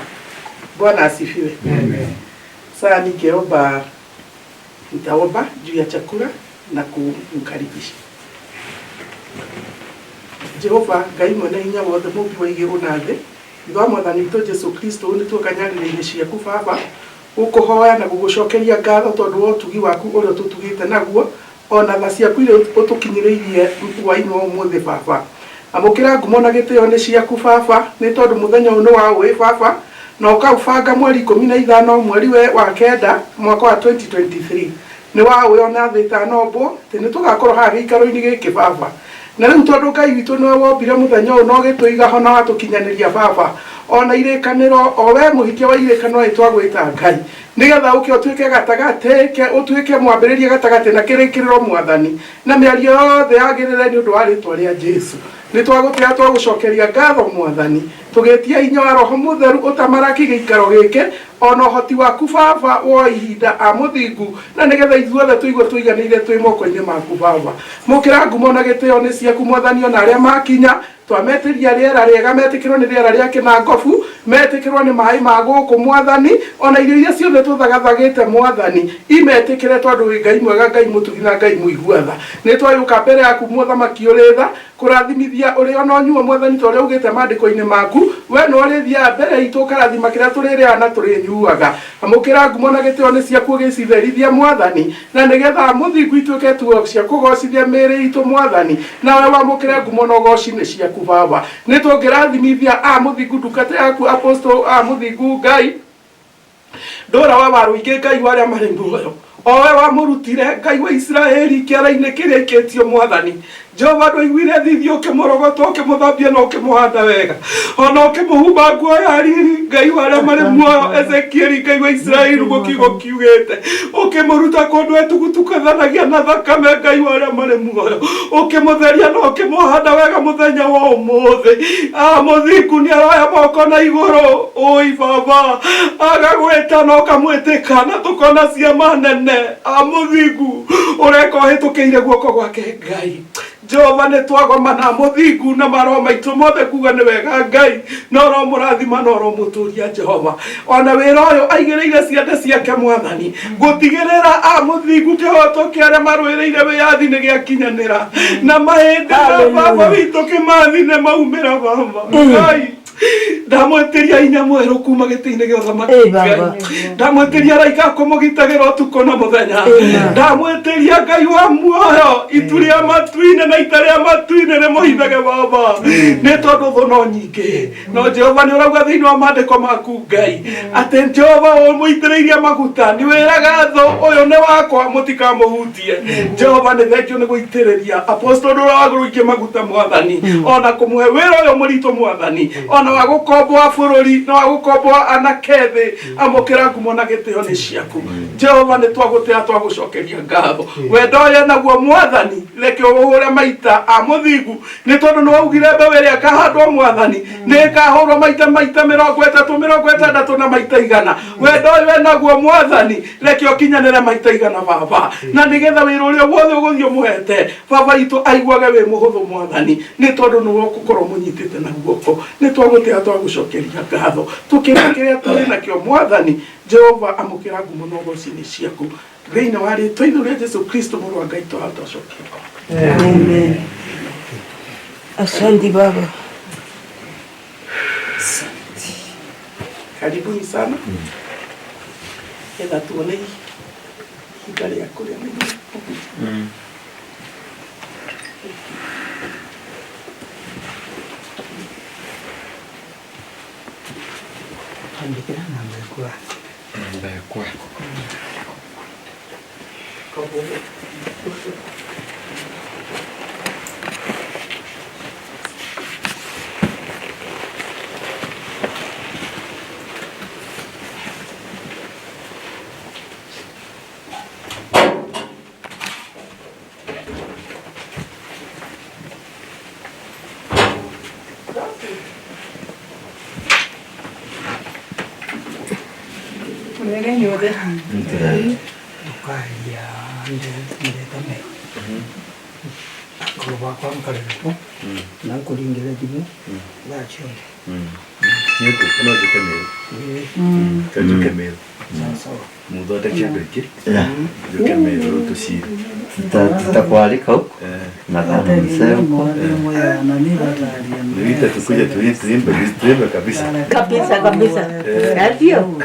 Bwana asifiwe. Sasa ningeomba, nitaomba juu ya chakula na kumkaribisha. Jehova Ngai mwene hinya wothe mũmbi wa igũrũ na thĩ, thwa mwathani witũ Jesu Kristo nĩ tuokanyarĩra-inĩ ciaku Baba gũkũhoya na gũgũcokeria ngatho tondũ wa ũtugi waku ũrĩa tũtugĩte naguo, ona tha ciaku iria ũtũkinyĩrĩirie hwainĩ wa ũmũthĩ Baba. Amũkĩra ngumo na gĩtĩo nĩ ciaku Baba, nĩ tondũ mũthenya ũyũ nĩ wa ũĩ Baba, na ũkaũbanga mweri 15 mweri wa kenda mwaka wa 2023 nĩ wa ũĩ ona thĩ ĩtanombwo atĩ nĩ tũgakorwo haha gĩikaro-inĩ gĩkĩ Baba. Na rĩu tondũ Ngai witũ nĩwe wombire mũthenya ũyũ na ũgĩtũiga ho na watũkinyanĩria Baba, ona irĩkanĩro o we mũhikia wa irĩkanĩro twagwĩta Ngai, nĩgetha ũke ũtuĩke gatagatĩ, ũtuĩke mwambĩrĩria gatagatĩ na kĩrĩkĩrĩro Mwathani, na mĩario yothe yagĩrĩre nĩ ũndũ wa rĩĩtwa rĩa Jesu. Nĩ twagũtĩra twagũcokeria ngatho Mwathani, tũgĩtia hinya wa Roho Mũtheru ũtamaraki gĩikaro gĩkĩ, ona ũhoti waku Baba wa ihinda a mũthingu, na nĩgetha ithuothe tũigue tũiganĩire twĩ moko-inĩ maku Baba. Mũkĩra ngumo na gĩtĩo nĩ ciaku Mwathani, ona arĩa makinya twametĩria rĩera rĩega, metĩkĩrwo nĩ rĩera rĩa kĩnangobu, metĩkĩrwo nĩ maĩ ma gũkũ Mwathani, ona irio iria ciothe tũthagathagĩte Mwathani imetĩkĩre tondũ wĩ Ngai mwega, Ngai mũtugi na Ngai mũigua tha. Nĩ twagĩũka mbere yaku Mũthamaki ũrĩ tha kũrathimithia ũrĩ ona ũnyuo Mwathani ta ũrĩa ugĩte maandĩko-inĩ maku, we no ũrĩthiaga mbere itũ ũkarathima kĩrĩa tũrĩrĩaga na tũrĩnyuaga. Amũkĩra ngumo na gĩtĩo nĩ ciaku ũgĩcitherithia Mwathani, na nĩgetha mũthingu ituĩke tuo cia kũgocithia mĩĩrĩ itũ Mwathani, nawe wamũkĩre ngumo na ũgoci nĩ ciaku Baba. Nĩ tũngĩrathimithia mũthingu ndungata yaku Apostle mũthingu Ngai Ndura wa Waruinge, Ngai wa arĩa marĩ muoyo, o we wamũrutire Ngai wa Israeli kĩara-inĩ kĩrĩkĩtio Mwathani. Jehova ndũiguire thithi ũkĩmũrogota ũkĩmũthambia na ũkĩmũhanda wega, ona ũkĩmũhumba nguo ya riri. Ngai wa arĩa marĩ muoyo, Ezekieli Ngai wa Israeli mũkiugo kiugĩte ũkĩmũruta kũndũ etugutukathanagia na thakame. Ngai wa arĩa marĩ muoyo, ũkĩmũtheria na ũkĩmũhanda wega mũthenya wa ũmũthĩ. Mũthingu nĩ aroya moko na igũrũ, ũi Baba agagwĩta na ũkamwĩtĩka na tũkona ciama nene. Mũthingu ũreka ũhĩtũkĩire guoko gwake Ngai. Jehova nĩ twagoma na mũthingu na maroho maitũ mothe kuga nĩ wega Ngai, na oro mũrathima na oro mũtũria Jehova. Ona wĩra ũyũ aigĩrĩire ciande ciake Mwathani gũtigĩrĩra mũthingu kĩhoto kĩa arĩa marũĩrĩire wĩyathi nĩ gĩakinyanĩra, na mahĩndĩ Baba witũ Kimathi nĩ maumĩra Baba. Ngai ndamweteria inya mweru kuma gitine gyo thamaki ndamweteria raika kumugitagiro tuko na muthenya ndamweteria ngai wa muoyo ituria matuine na itaria matuine ne muhithage baba ne tondu thuno nyingi no Jehova ni urauga thiini wa mandiko maku ngai ati Jehova muitiriria maguta ni wiraga tho uyu ni wakwa mutikamuhutie Jehova ni thekio ni guitiriria apostle Ndura Waruinge maguta mwathani ona kumwe wira uyu murito mwathani ona wa gukomboa bururi na wa gukomboa anakethi amukira ngumo na gitio ni ciaku Jehova ni twagutea twagucokeria ngatho wendo ye naguo mwathani rekio uhure maita amuthingu ni tondu no ugire mbewe ria kahandwo mwathani ni kahurwo maita 30 na maita 100 wendo ye naguo mwathani rekio kinyanire maita 100 baba na nigetha wira uria wothe uguthio muhete baba itu aiguage we muhuthu mwathani ni tondu no gukorwo munyitite na guoko ni twagutea twagucokeria ngatho tukirekeria turi nakio mwathani Jehova amukira ngumo no gocini ciaku thiini wa ritwa ithuri Jesu Kristo mũrũ wa Ngai twacokia amen. Asante baba. Karibuni sana. Eda tuone hikari ya kuria mimi. Andikira namba kwa. Kabisa. Ndio.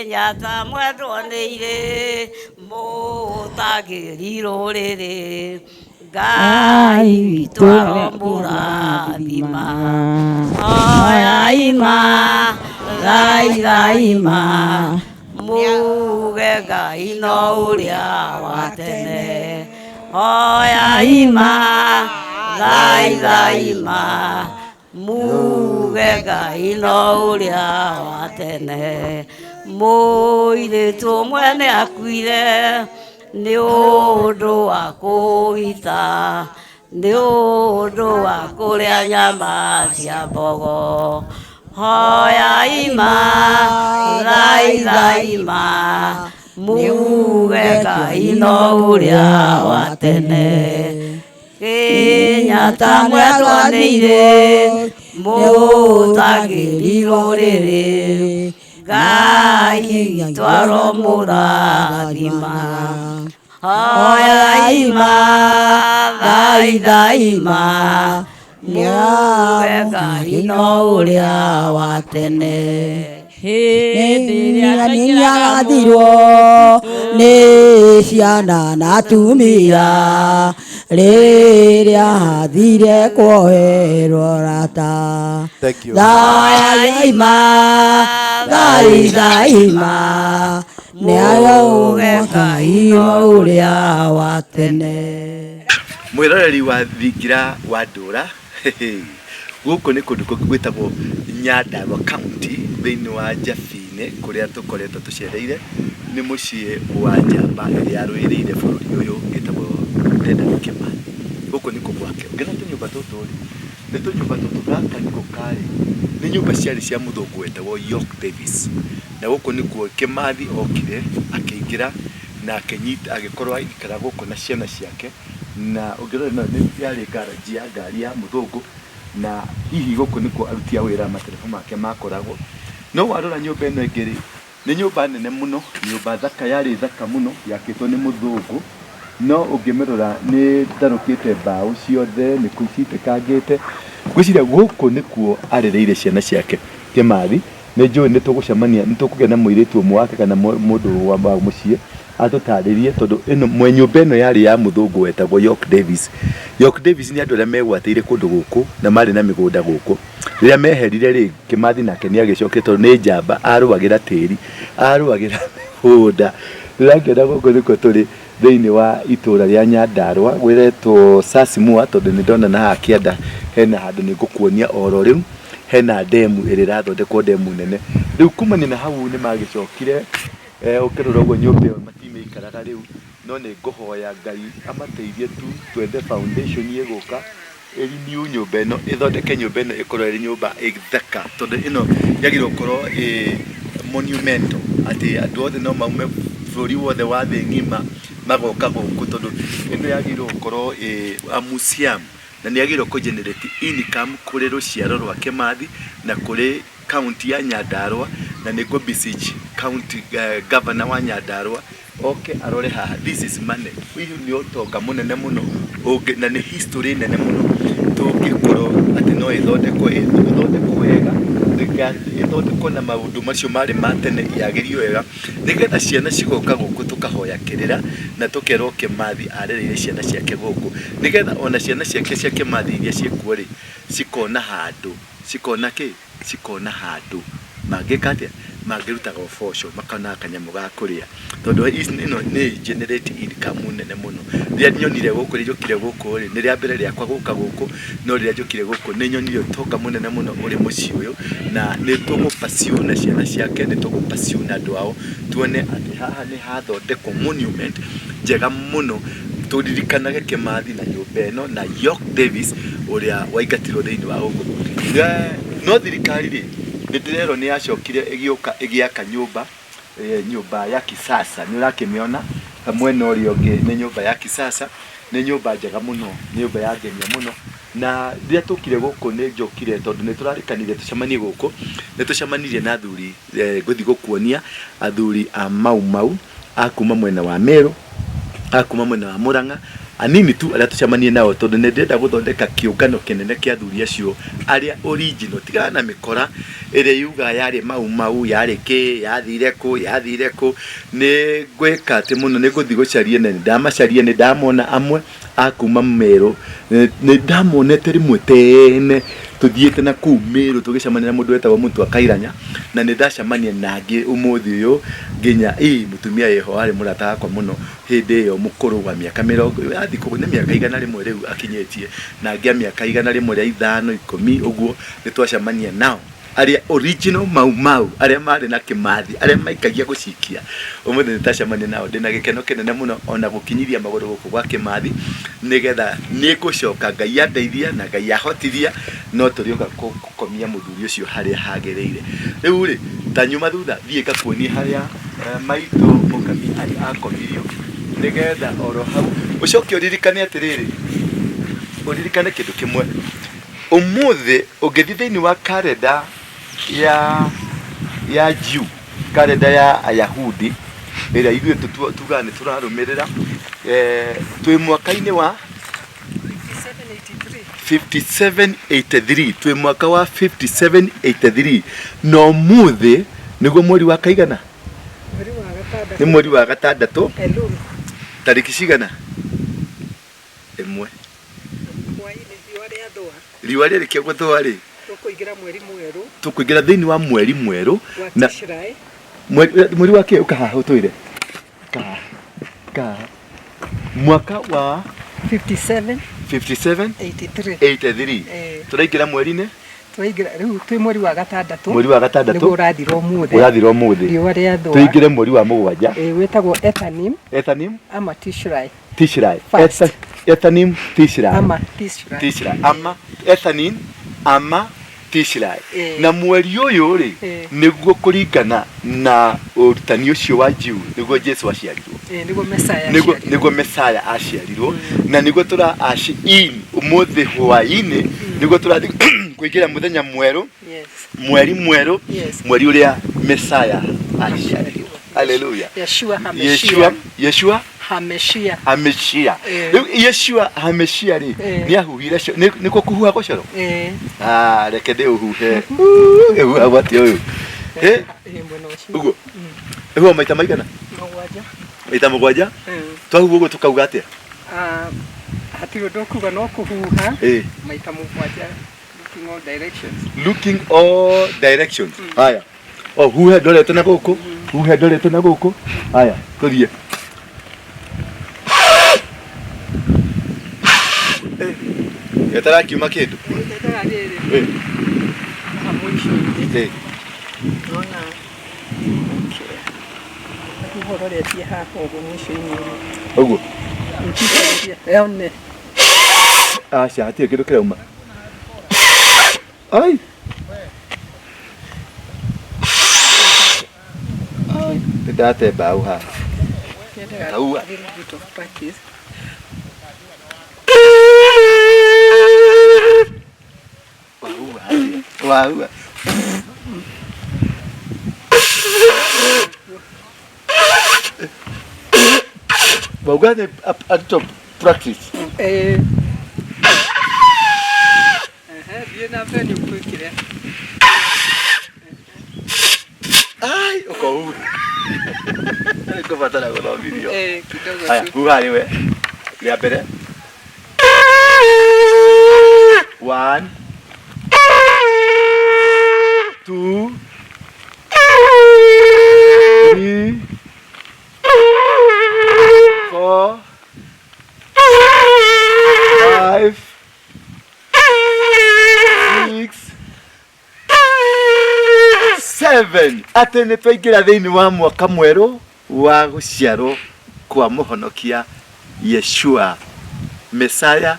Nyata mwendwo nĩ irĩ mũtangĩri rũrĩrĩ Ngai witũ aromũrathima oyai ma Ngai ma muge Ngai no ũrĩa wa tene oyai ma Ngai ma muge Ngai no ũrĩa wa tene mũirĩtu mwene akuire nĩ ũndũ wa kũgita nĩ ũndũ wa kũrĩa nyama cia mbogo hoyai ma Ngai ma muge Ngai no ũrĩa wa tene Kĩnyata mwendwo nĩ irĩ mũtangĩri rũrĩrĩ Ngai witũ aromũrathima oyai ma Ngai ma muge Ngai no ũrĩa wa tene hĩndĩ ĩrĩa nĩyathirwo nĩ ciana na atumia rĩrĩa hathire kuoherwo rata Ngai ma Ngai ma nĩayoge Ngai ũrĩa wa tene. Mwĩroreri wa Thingira wa Ndura gũkũ nĩ kũndũ gwĩtagwo Nyandarua County thĩinĩ wa Njabini kũrĩa tũkoretwo tũcereire nĩ mũciĩ wa njamba ĩrĩa yarũĩrĩire bũrũri ũyũ gĩtagwo Dedan Kimathi guku niko gwake ngena tunyumba tutu ri ni tunyumba tutu gaka niko kari ni nyumba ciari cia muthungu wetagwo York Davis na guku nikuo Kimathi okire akiingira na akenyita agikorwo aikara guku na ciana ciake na ungirora no ni yari garage ya ngari ya muthungu na hihi guku nikuo aruti a wira matereba make makoragwo no warora nyumba ino ingiri ni nyumba nene muno nyumba thaka yari thaka muno yakitwo ni muthungu no ungimirora ni ndarukite mbao ciothe ni kuicite kangite gwiciria guku nikuo arereire ciana ciake Kimathi ni njui ni tugucemania ni tukugena muiritu umwe wake kana mundu wa mucie atutaririe tondu ino mwe nyumba ino yari ya muthungu wetagwo York Davis. York Davis ni andu aria megwateire kundu guku na mari na migunda guku riria meherire ri Kimathi nake ni agicokete tondu ni njamba aruagira tiri aruagira migunda rirakenda guku niko turi thiini wa itura ria Nyandarua gwiretwo Sasimua tondu ni ndona na akienda hena handu ni ngukuonia oro riu hena demu iri rathondekwo demu nene riu kumani na hau ni magicokire ukirora uguo nyumba iyo matime ikaraga riu no ni nguhoya Ngai amateithie tu twende foundation yeguka eri new nyumba ino ithondeke nyumba ino ikorwo iri nyumba ithaka tondu ino yagirwo korwo monumental ati andu othe no maume bũrũri wothe wa thĩ ng'ima magoka gũkũ tondu ino yagirwo korwo a museum na ni yagirwo ko generate income kuri ruciaro rwa Kimathi na kuri county ya Nyandarua na ni go BCG county governor wa Nyandarua arore haha this is money uyu ni utonga munene muno na ni history nene muno tungikoro ati no ithondekwo wega ithondekwo na maundu macio mari matene yagirio wega nigetha ciana cigoka guku tukahoya kirira na tukerwo Kimathi arereire ciana ciake guku nigetha ona ciana ciake cia Kimathi iria ciekuo ri cikona handu mangikate magirutaga ofosho makana kanyamu ga kuria tondu ino ni generate income nene muno ria nyonire guku rijukire guku ri ni ria mbere ria kwa guka guku no ria njukire guku ni nyonire toka munene muno uri muci uyu na ni tugu pursue na ciana ciake ni tugu pursue na andu ao tuone ati haha ni hathondekwo monument njega muno turirikanaga Kimathi na nyumba ino na York Davis uria waigatirwo thiini wa guku no thirikari ri ndirero ni yacokire igioka igiaka nyumba ya kisasa ni urakimiona mwena urio ngi ni nyumba ya kisasa ni nyumba njega muno nyumba ya ngenia muno na ria tukire guku ni njokire tondu ni turarikanire tucemanie guku ni tucemanirie na athuri guthi gukuonia athuri a mau akuma mwena wa Meru akuma mwena wa Murang'a anini tu aria tucemanie nao tondu ni ndenda guthondeka kiungano kinene kia athuri acio aria original tigana na mikora iria yuga yari mau yari ki yathire ku ni gweka ati muno ni guthi gucaria na ndamacaria ni ndamona amwe akuma Meru ni ndamonete rimwe tene tuthiete na ku Meru tugicemania na mundu wetagwo muntu akairanya na ni ndacemania nangi umuthi uyu nginya mutumia yeho ari murata akwa muno hindi iyo mukuru wa miaka 20 athiko ni miaka igana rimwe riu akinyetie na ngia miaka igana rimwe ria 5 10 uguo ni twacemania nao aria original mau aria mari na Kimathi aria maikagia gucikia umuthi ni tacemania nao ndina gikeno kinene muno ona gukinyiria maguru guku gwa Kimathi nigetha ni gucoka Ngai andeithia na Ngai ahotithia no turioka gukomia muthuri ucio haria hagereire riu ri tanyuma thutha thie gakuonie haria maitu mukami akomirio nigetha oro hau ucoke uririkane atiriri uririkane kindu kimwe umuthi ugithi thiini wa kalenda ya Jew kalenda ya Ayahudi ira ithuĩ tugane turarumirira twi mwaka-ini wa 5783 twi mwaka wa 5783 no muthi niguo mweri wa kaigana ni mweri wa gatandatu tariki cigana imwe riwa riri kia guthwa ri tukuingira thiini wa mweri mweru na mweri wa ke ukaha utoire ka mwaka wa 5783 turaingira mweri-ini riu twi mweri wa gatandatu niguo urathirwo muthi tuingire mweri wa mugwanja wetagwo Ethanim ama Tishrai Ethanim Tishrai. Ama Tishrai. Tishrai. Ama Ethanim ama Tishrai. Na mweri uyu ri niguo kuringana na urutani ucio wa Jiu niguo Jesu aciarirwo. Niguo Mesaya aciarirwo na niguo tura in umuthi hwaini niguo turathi kuingira muthenya mweru. Mweri mweru. Mweri uria Mesaya aciarirwo. Hallelujah. Yeshua Hameshia. Yeshua Hameshia. Hameshia. Yeshua Hameshia ri ni ahuhire niko kuhuha gocoro. Reke de uhuhe. Agwati uyu. Ugo. Eho maita maigana? Mugwanja. Maita mugwanja? Twahuha ugo tukauga atia? Hatiro dokuga no kuhuha. Maita mugwanja. Looking all directions. Looking all directions. Haya. Huhe ndorete na guku. Huhe ndorete na guku. Haya, tuthie. Yatara kiuma kindu. Yatara riri. Hamwisho. Nona. Akuhororetie hapo ugo mwisho-ini. Ugo. Eone. Acha hatie kindu kirauma. Ai. Date bau ha. Tahu. Wow. Bau gani atau practice? Dia nak apa ni kira? Ai, kau. Kau patah nak kalau video. Kidogo. Aya, buka ni we. Lihat beda. 1 2 3 4 5 6 7. Ate nĩ twaingĩra thĩinĩ wa mwaka mwerũ wa gũciarwo kwa mũhonokia Yeshua Mesaya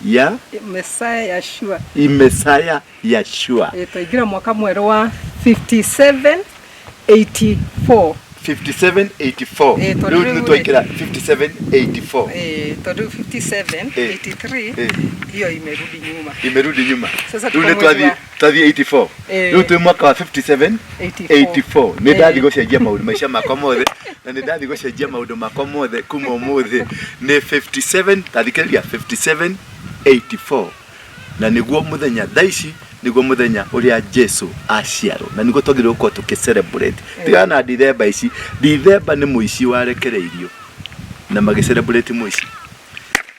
ya Mesaya Yeshua. Mesaya Yeshua. Twaingĩra mwaka mwerũ wa 5784. 5784. Rĩu nĩ twaingĩra 5784. Tondũ 5783 hiyo imerudi nyuma. Imerudi nyuma. Rĩu nĩ twathi 84. Rĩu twĩ mwaka wa 5784. Nĩ ndathi gũcenjia maũndũ maica makwa mothe na nĩ ndathi gũcenjia maũndũ makwa mothe kuma ũmũthĩ nĩ 57 tathikĩrĩria 5784 na nĩguo mũthenya thaici nĩguo mũthenya ũrĩa Jesu aciarwo na nĩguo twagĩrĩirwo gũkorwo tũkĩ-celebrate. Tigana na Dithemba ici. Dithemba nĩ mũici warekereirio na magĩ-celebrate mũici.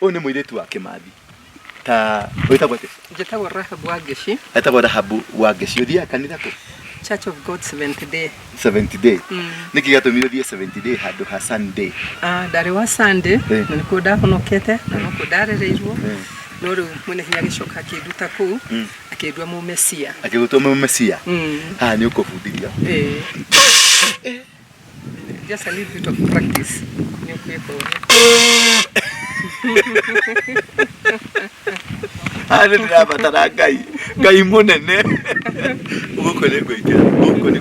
Ũyũ nĩ mũirĩtu wa Kimathi. Ta wĩtagwo atĩa? Njĩtagwo Rahabu wa Ngeci. Etagwo Rahabu wa Ngeci. Ũthiaga kanitha kũ? Church of God 70 Day. 70 Day. Nĩkĩ gĩatũmire ũthiĩ 70 Day handũ ha Sunday? Ndarĩ wa Sunday na nĩkuo ndahonokete na nĩkuo ndarereirwo. No rĩu mwene hinya gĩcoka akĩnduta kũu akĩndua mũmesia. Akĩgũtua mũmesia. Haha nĩ ũkũbundithio. Just a little bit of practice. Nĩ ũkwĩka ũguo. Nĩ ndĩrabatara Ngai mũnene. Gũkũ nĩ ngũingĩra. Gũkũ nĩ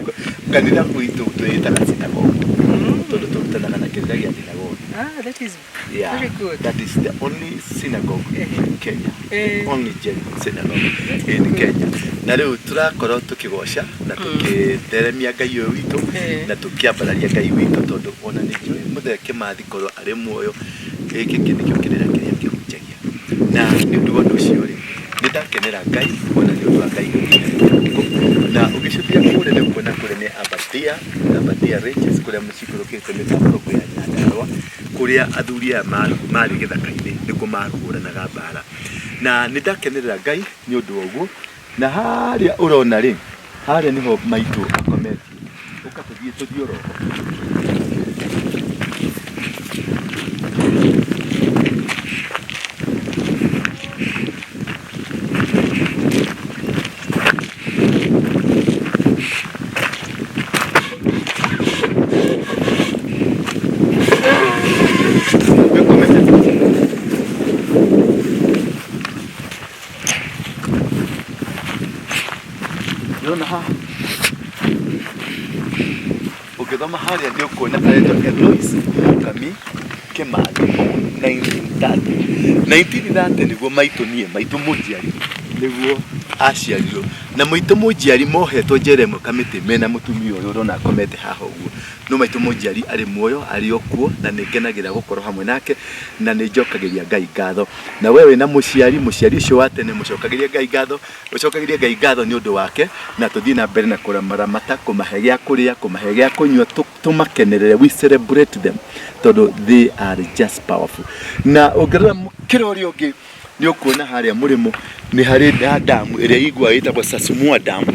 kanitha gwitũ twĩtaga synagogue. Tondũ tũrutanaga na kĩrĩra gĩa synagogue. That is very good. That is the only synagogue in Kenya. Only genuine synagogue in Kenya. Na rĩu tũrakorwo tũkĩgoca na tũkĩtheremia Ngai ũyũ witũ na tũkĩambararia Ngai witũ tondũ ona nĩ mũthee Kimathi korwo arĩ muoyo. Gĩkĩ nĩkĩo kĩrĩra kĩrĩa kĩhunjagia. Na nĩ ũndũ wa ũndũ ũcio rĩ nĩ ndakenera Ngai ona nĩ ũndũ wa Ngai na ũgĩcũthia kũrĩa nĩ kuona kũrĩa nĩ Abatia Ranges kũrĩa mũcikũrũkĩte mĩtambũrũko ya Nyandarũa kũrĩa athuri aya marĩ gĩthaka-inĩ nĩkuo mahũranaga mbara na nĩ ndakenerera Ngai nĩ ũndũ wa ũguo na harĩa ũrona rĩ harĩa nĩho maitũ akometie ũkatũthiĩ tũthiũrũrũke. ndona haha ukithoma haria ndio kuona aletwa Eloise Kimathi 1930 niguo maitũ mũnjiari niguo aciarirwo na maitũ mũnjiari mohetwo Jeremo kamĩtĩ mena mũtumia ũyũ ũrona akomete haha ũguo no maitũ mũnjiari arĩ muoyo arĩ okuo na nĩngenagĩra gũkorwo hamwe nake na nĩnjokagĩria Ngai ngatho na wewe na mũciari ũcio wa tene mũcokagĩria Ngai ngatho nĩ ũndũ wake na tũthiĩ na mbere na kũramaramata kũmahe gĩa kũrĩa kũmahe gĩa kũnyua tũmakenerere we celebrate them tondũ they are just powerful na ũngĩrora mũkĩra ũrĩa ũngĩ nĩ ũkuona harĩa mũrĩmo nĩ harĩ damu ĩrĩa igua ĩtagwo Sasumua damu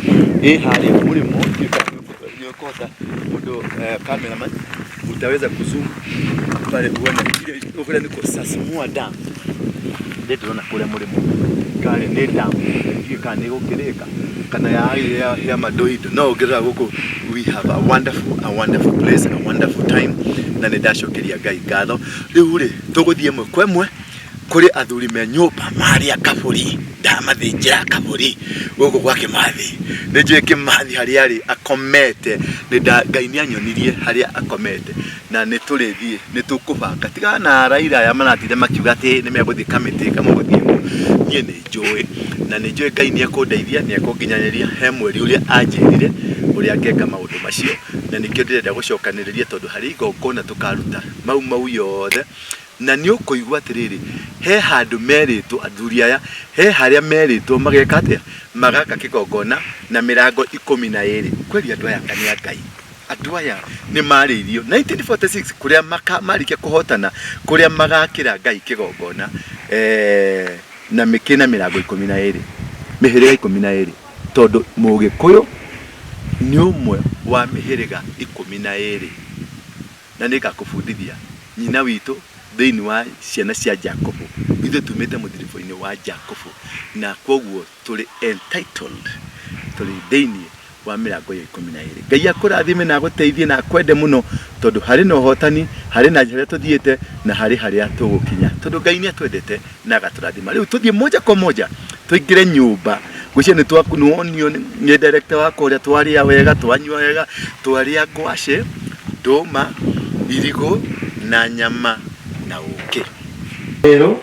harĩa mũrĩmo nĩũkota mũndũ cameraman utaweza kuzoom pale uone ile niko Sasumua damu ndio na kule mũrĩmo kale nĩ damu kana nĩgũkĩrĩka kana ya madoido no ũngĩrora gũkũ we have a wonderful place a wonderful time na nĩndacokeria Ngai ngatho rĩu rĩ tũgũthiĩ ĩmwe kwa ĩmwe kuri athuri me nyumba maria kaburi ndamathĩnjĩra kaburi gũkũ gwa Kimathi nĩnjũĩ Kimathi harĩa arĩ akomete Ngai nĩanyonirie harĩa akomete na nĩtũrĩthiĩ nĩtũkũbanga tigana na Raila ya manatire makiuga atĩ nĩmegũthiĩ kamĩtĩ kamũgũthiĩ niĩ nĩnjũĩ na nĩnjũĩ Ngai nĩekũndeithia nĩekũnginyanĩria he mweri ũrĩa anjĩrire ũrĩa ngeka maũndũ macio na nĩkĩo ndĩrenda gũcokanĩrĩria tondũ harĩ igongona tũkaruta mau yothe na nĩ ũkũigua atĩrĩrĩ he handũ merĩtwo athuri aya he harĩa merĩtwo mageka atĩa magaka kĩgongona na mĩrango 12 kweli andũ aya nĩ Ngai andũ aya nĩ marĩirio 1946 kũrĩa marĩkia kũhotana kũrĩa magakĩra Ngai kĩgongona na mĩkĩna mĩrango 12 mĩhĩrĩga 12 tondũ Mũgĩkũyũ nĩ ũmwe wa mĩhĩrĩga 12 na nĩngakũbundithia nyina witũ thĩinĩ wa ciana cia Jacobo ithuĩ tumĩte mũthiribũ-inĩ wa Jacobo na kwoguo tũrĩ entitled tũrĩ thĩinĩ wa mĩrango ya 12 Ngai akũrathime na agũteithie na akwende mũno tondũ harĩ na ũhotani harĩ na njĩra tũthiĩte na harĩa tũgũkinya tondũ Ngai nĩatwendete na agatũrathima rĩu tũthiĩ moja kwa moja tũingĩre nyũmba gwĩcia nĩ twakuonio nĩ director wakwa ũrĩa twarĩa wega twanyua wega twarĩa ngwacĩ ndũma irigũ na nyama na ũkĩ rero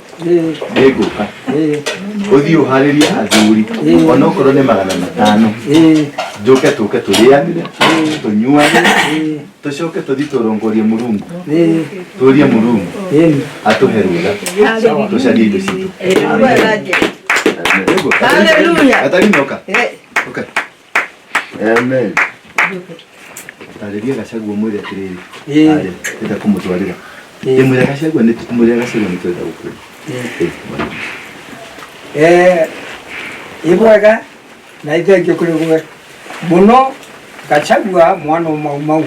nĩngũka ũthiĩ ũharĩrie athuri onokorwo nĩ 500 njoke tũke tũrĩanĩre tũnyuanĩre tũcoke tũthiĩ tũrongorie Mũrungu tũrie Mũrungu atũhe rũtha tũcarie indo citũ haleluya atarinoka okay amen tarĩria Gachagua mwĩre atĩrĩrĩ arĩ ndĩrenda kũmũtwarĩra mwĩre Gachagua nĩ twenda gũkũrĩa ibwega na ithengio kuri gwe muno Gachagua mwana mau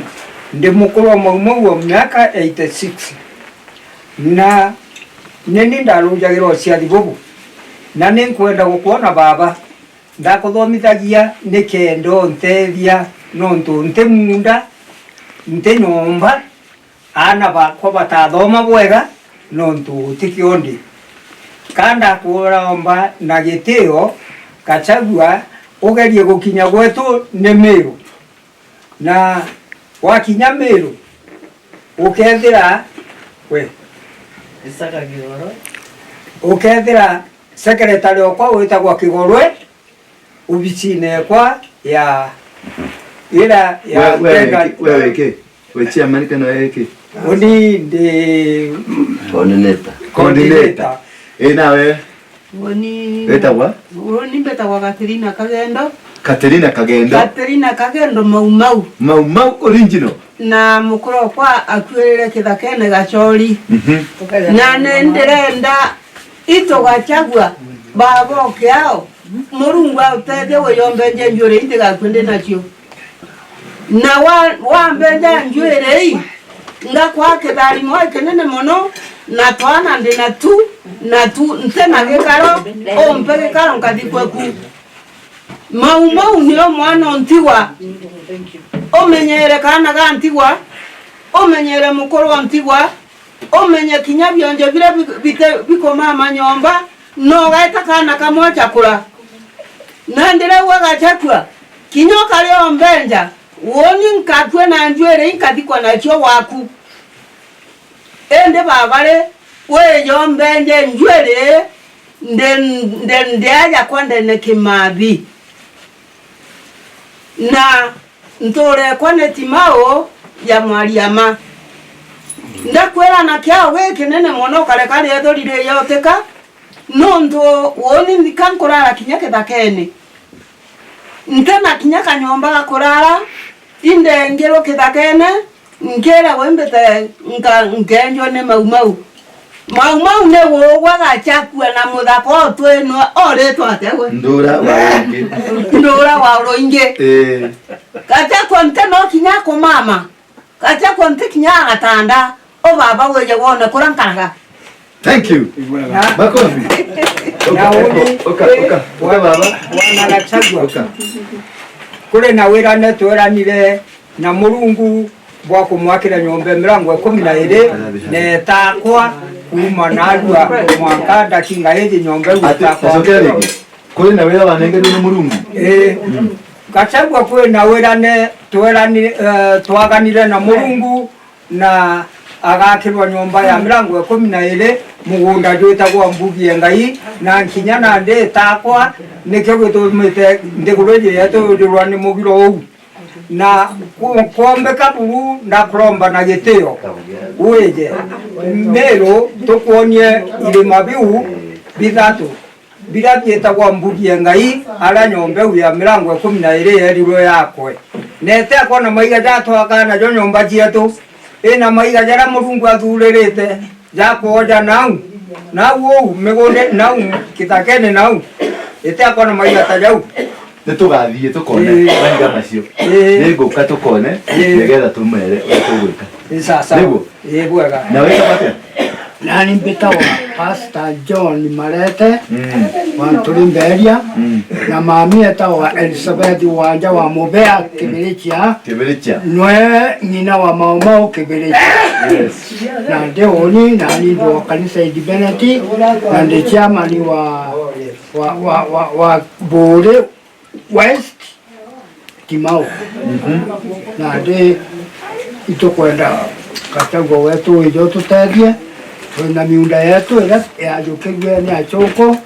ndi mukuru mau wa miaka 86 na nini ndarunjagirwo ciathi bubu na ninkwenda gukuona baba ndakuthomithagia nikendo nteithia nontu ntemunda ntenyomba ana bakwa batathoma bwega nontu tikiondi kanda kuromba na gitio Gachagua ugerie gukinya gwetu ni Meru na wakinya Meru ukethira we Isaka Gigoro ukethira secretary okwa witagwa Kigorwe ubicine kwa ya ila ya wewe ke we chairman kana yake oni de coordinator nawe Woni betagwa betagwa Katerina Kagendo mau original na mukuru kwa akwirire kithakene Gachori na ndirenda ito Gachagua babo kyao Mũrungu autete weyombenje njũre indigakwende nacio na wambenje njũre ngakwa kithari mwa kenene muno na twana ndi na tu ntena gikaro ompe gikaro nkathikweku mau nio mwana ntigwa omenyere kana ga ntigwa omenyere mukuru ntigwa omenye kinya byonje bire bikoma manyomba no gaita kana kamwa chakula na ndire wa Gachagua kinyoka leo mbenja woni nkatwe na njwere nkadikwa na cho waku ende babale we yo mbenje njwere nde aja kwanda ne Kimathi na ntore kwane timao ya Mariama ndakwera na kyao we kinene mono kale kale yadorire yoteka nondo woni nikankorara kinyake dakene nkana kinyaka nyomba gakorara inde ngero kidakene ngera wembete ngenjo ne maumau ne wo wagachakua na muthako tweno ore twatewe Ndura Waruinge kachakwa nteno kinyako mama kachakwa nte kinyaka tanda o baba weje wona kurankanga. Thank you. Makofi. Oka baba wana gachagwa kule na wera ne twaranire na Murungu bwa kumwakira nyombe mirango 12 ne takwa kuma narua mwaka dakinga heje nyombe utakwa kule na wera wanenge ni Murungu gachagwa kule na wera ne twaganire na Murungu na agakirwa nyomba ya mirango 12 mugunda jwetagwa mbugie ngai na nkinya na nde takwa nikyo gwitumite ndigureje yatorwa ni mugiro u na kuombe kaburu na kuromba na gitio ueje mero tukonie ile mabiu bithatu bila byetagwa mbugie ngai ala nyombe ya mirango 12 yeriro yakwe nete akona maiga jatwakana jo nyomba cietu ina maiga jara Murungu athurerete jakoja nau megone nau kitakene nau ete akona maiga tajau tugathie tukone maiga macio niguka tukone nigetha tumere tugwika sasa bwega na weka pate nani mbetawa Pastor John Marete wanturi mberia na mami etawa Elizabeth wanja wa Mubea Kibiricha nwe nyina wa Maumau Kibiricha na deoni na ndo kanisa Independent na ndi chairman wa Bore West Timau na ndi itokwenda katago wetu ijo tutethie na miunda yetu ila yajukiwe ni achoko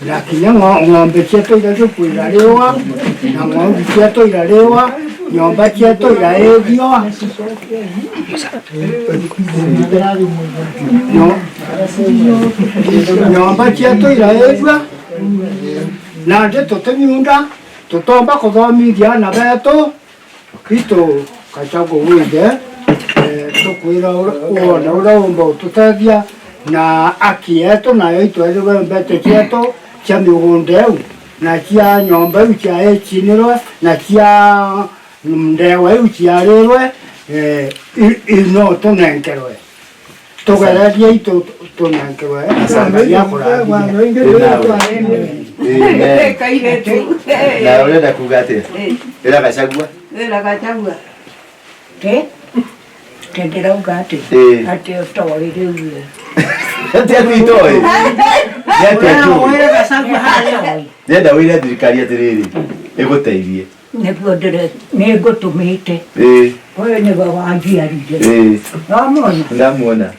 na kinya ng'ombe chetu ile kuilalewa na ng'ombe chetu ilalewa nyomba chetu ilaedio nyomba chetu ilaedio na ndio tutemiunda tutomba kuthomithia na beto Kristo kachago wide tukwira uona uraomba ututethia na aki yetu nayo itwerirwe mbete cietu cia migunda iu na cia nyomba iu ciaecinirwe na cia ndewa iu ciarirwe ino tunenkerwe tugererie itu tunenkerwe ya na urenda kuga atia ira gachagua tenderauga ati ati utorire uwe ati atoi wira gachagua hale nenda wira thirikari atiriri iguteithie niguo ndire nigutumite oyo niwe wanjiarire ndamwona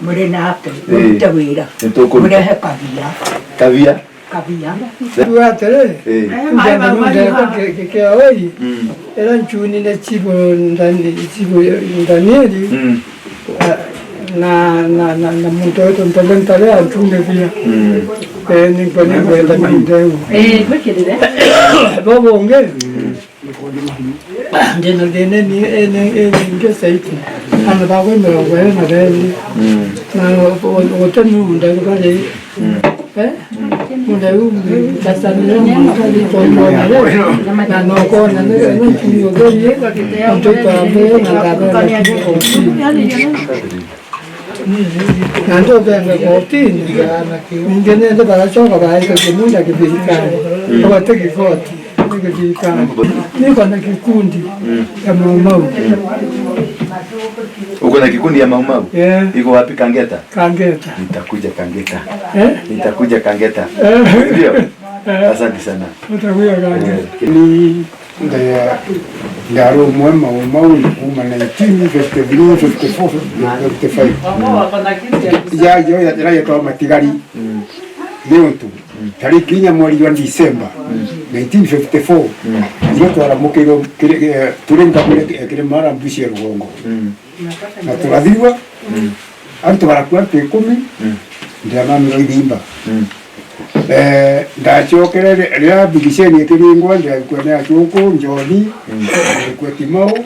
muri nake urute wira murehe kavia tuatere ke oi era nchuni na chibo ndani na mtoto mtalentale atunde pia ni kwenye kwenda ndio bobo ongea ndio ni saiti ana bawe mwe na beli na wote munda ngale munda sasa ndio mkali tomo na noko na ndio ndio mtoto ambaye na baba nanto venga kotini ngene ndo barachoka baika kimunda kibirikani kwa kikoti kibirikani niko na kikundi ya Maumau. Uko na kikundi ya Maumau? Iko wapi Kangeta? Kangeta. Nitakuja Kangeta. Nitakuja Kangeta. Ndio. Asante sana. Utakuya gani? Ni ndaro mwema umau kuma 1953 54 55 ya yo ya ya kwa matigari leo tu tariki nya mwezi wa Disemba 1954 ndio twaramukiro turenga kire mara mbushi rugongo na turathiwa antu barakuwa 10 ndia mami oidimba ndachokera ria bigisheni kiringwa ndia kwena chuko njoni kwetimao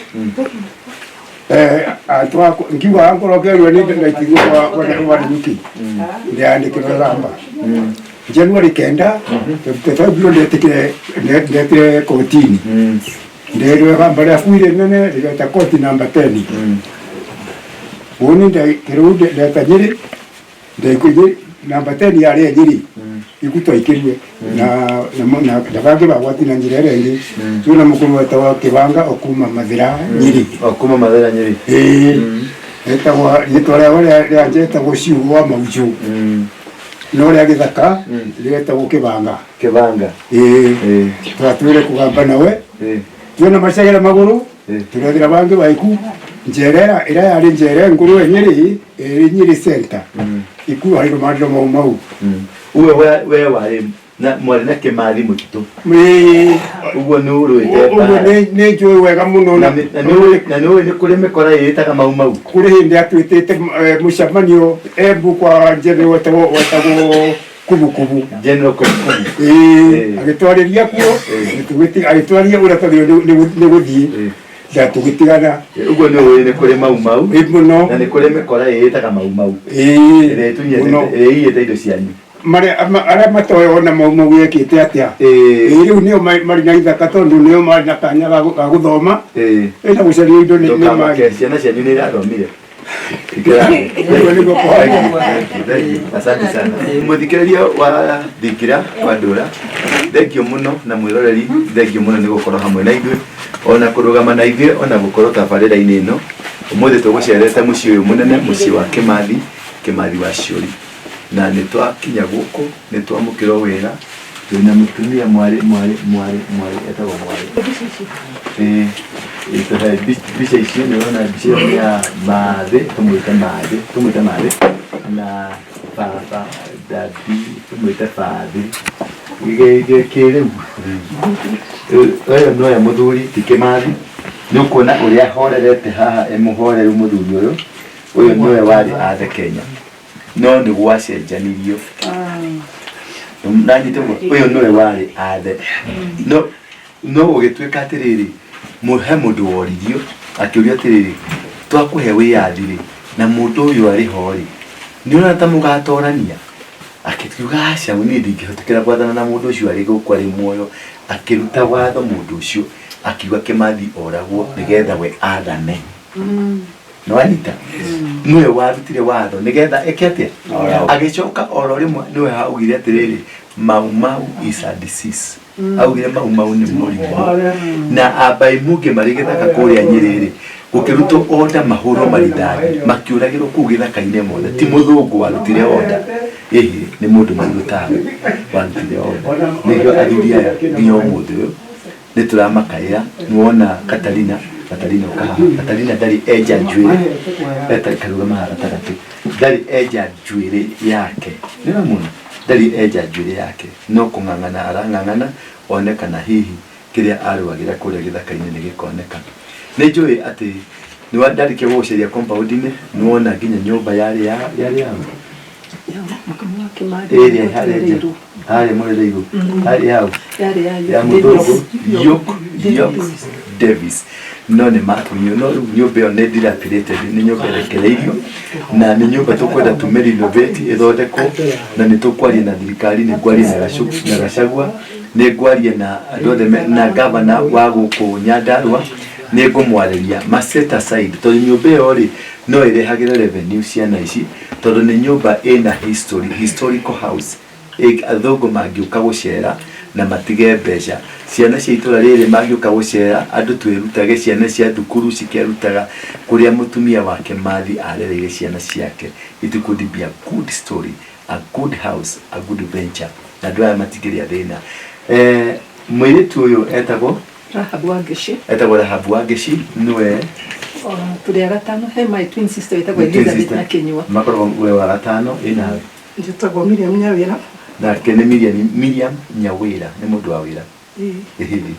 atwa ngiwa ankoro kerwa ni ndaitigo kwa nyuki ndia ndikira ramba January kenda tutabulo ndetike kotini ndero ramba ya fuire nene ndeta koti namba 10 woni ndekirude ndetanyiri ndekuje namba 10 yale njiri ikuto ikirwe na davange bagwati na njira rengi tuna mukuru watawa kibanga okuma mathira nyiri eta wa yitwara wale yajeta gushiwa mauju no ria githaka rigeta gukibanga twatwire kugamba nawe tuna macagera maguru turathira bangi baiku njerera ira yari njere nguru nyiri nyiri center iku hairo mandlo mau we wari na mwari na Kimathi mutito ugo nuru ne jo wega muno na ni kuri mikora yitaga mau kuri hindi atwitete mushamanio ebu kwa general watago kubu general kubu agitwariria kuo tugiti agitwaria ura tathio ni guthii da tugitigana ugo ni kuri mau muno na ni kuri mikora yitaga mau ire tunyete ire indo cianyu mare ara matoe ona mau yekite atia riu nio mari na ithaka tondu nio mari na kanya ga guthoma ina gucaria indo ni mari ciana cianyu ni irathomire asante sana muthikiriria wa Thingira wa Ndura thengio muno na mwiroreri thengio muno ni gukorwo hamwe na ithuĩ ona kurugama na ithuĩ ona gukorwo tabarĩra-inĩ ĩno umuthi tugucerete muciĩ uyu munene muciĩ wa Kimathi wa Ciuri na nĩ twakinya gũkũ nĩ twamũkĩrwo wĩra twĩna mũtumia mwari etagwo mwari bica icio nĩ wona bica ya Mathĩ tũmwĩte Mathĩ na baba dadi tũmwĩte Bathĩ kĩrĩu ũyũ noya mũthuri ti Kimathi nĩ ũkuona ũrĩa horerete haha mũhoreru mũthuri ũyũ nĩwe warĩ athe Kenya no nĩ gwacenjanirio nanyite ũyũ nĩwe warĩ athe no ũgĩtuĩka atĩrĩrĩ he mũndũ woririo akĩũria atĩrĩrĩ twakũhe wĩyathi-rĩ na mũndũ ũyũ arĩ ho-rĩ nĩũrona ta mũgatorania akĩkiuga aca niĩ ndingĩhotokera gwathana na mũndũ ũcio arĩ gũkũ arĩ muoyo akĩruta watho mũndũ ũcio akiuga Kimathi oragwo nĩgetha we athane nwanyita niwe warutire watho nigetha ekete agicoka oro rimwe niwe haugire atiriri mau is a disease augire mau ni murimu na abai muge marigethaka kuria Nyerere gukiruto order mahuro maridari makiuragirwo ku githaka-inĩ mothe ti muthungu warutire order ni mundu marutaga warutire order nigio athuri aya nginya umuthi uyu nituramakaira niwona Katarina ndari eja njuĩrĩ etarikaruga maratagati ndari eja njuĩrĩ yake nĩra mũno ndari eja njuĩrĩ yake no kũng'ang'ana arang'ang'ana onekana hihi kĩrĩa arũagĩra kũrĩa gĩthaka-inĩ nĩ gĩkoneka nĩ njũĩ atĩ nĩ ndarĩkia gũgũceria compound-inĩ nĩwona nginya nyũmba yarĩ yao ĩrĩa harĩ mũrĩrĩirwo harĩ yao ya mũthũngũ York Davis no nĩ makunyo no nyũmba ĩyo nĩ dilapidated nĩ nyũmba ĩrekereirio na nĩ nyũmba tũkwenda tũmĩrenovate ĩthondekwo na nĩ tũkwaria na thirikari nĩ ngwaria na Gachagua nĩ ngwaria na andũ othe na gavana wa gũkũ Nyandarua nĩ ngũmwarĩria ma set aside tondũ nyũmba ĩyo-rĩ no ĩrehagĩra revenue ciana ici tondũ nĩ nyũmba ĩna historical house athũngũ mangĩũka gũcera na matige mbeca ciana cia itũra rĩrĩ mangĩũka gũcera andũ twĩrutage ciana cia thukuru cikĩrutaga kũrĩa mũtumia wa Kimathi arereire ciana ciake. It could be a good story, a good house, a good venture. na ndwa matigiria thina mwiri tu uyu etagwo Rahabu Wageshi etagwo Rahabu Wageshi niwe turi ya gatano he my twin sister etagwo Elizabeth na Kenywa makoro we wa gatano ina njitagwo Miriam Nyawira na kene Miriam Nyawira ni mundu wa wira hivi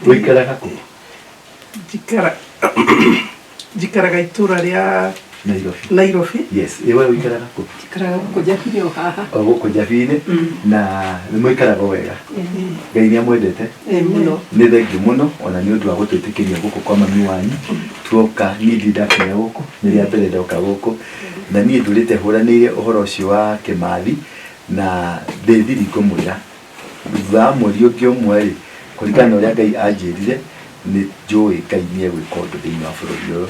wikara kako jikara gaitura ria Nairobi. Yes, ewe wikara kako. Jikara kujafine ohaha. Ogo kujafine na nimwikara wega. Ngai ni amwendete. Muno. Ni thengi muno ona ni undu wa gutwitikiria guku kwa mami wanyu. Tuoka ni ndidakinya guku, ni ria mbere ndoka guku. Na ni ndurite huranire uhoro ucio wa Kimathi na ndithiri kumwira. Thutha mweri ungi umwe ri kurikana uria Ngai anjirire ni njui Ngai ni egwika undu thiini wa bururi uyu.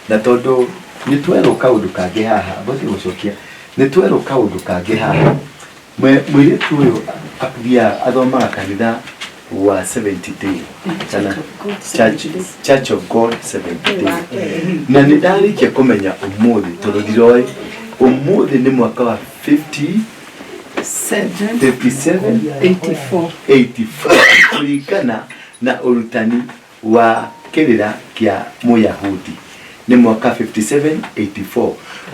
Na tondu ni twero kaundu kangi haha mbote gucokia ni twero kaundu kangi haha mwiri tu uyu akubia athomaga kanitha wa 70 day kana Church of God 70 day na ni ndarikia kumenya umuthi tondu ndiroi umuthi ni mwaka wa 84 kurikana na urutani wa kirira kia Muyahudi ni mwaka 57-84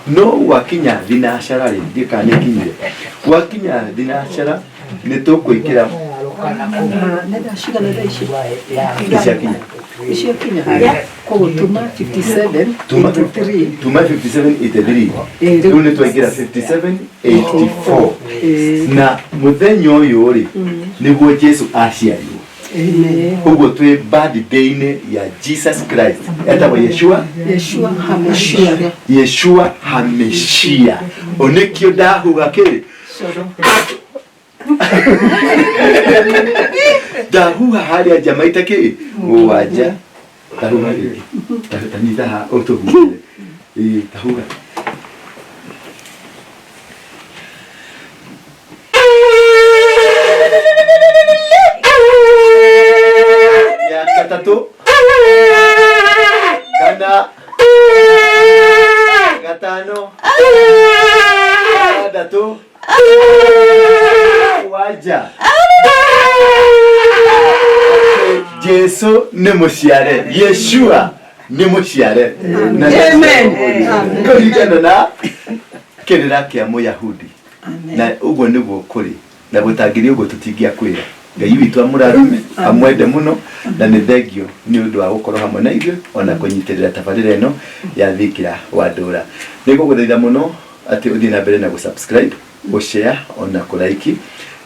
no wakinya thinashara ri ndikane kinyire wakinya thinashara ni tukwikira nenda shigana daishi ishakinya kugutuma 57 tuma 57-83 riu ni twingira 57-84 na muthenya uyu ri niguo Jesu aciarirwo ugo twe birthday ya Jesus Christ etagwo Yeshua Hameshia onekio ndahuga kiri ndahuga haria jamaita kiri waja ndahuga kiri tanitha ha otohugire ndahuga gatatu kana gatano gatatu waja Jesu ni muciare Yeshua ni muciare amen kurigana na kirira kia Muyahudi na ugo niguo kuri na gutangiri ugo tutingia kwira Ngai witu amurathime amwende muno na ni thengio ni undu wa gukorwo hamwe na ithuĩ ona kunyitirira tabarĩra ĩno ya Thingira wa Ndura nĩngũgũthaitha muno ati uthii na mbere na gusubscribe gushare ona kulike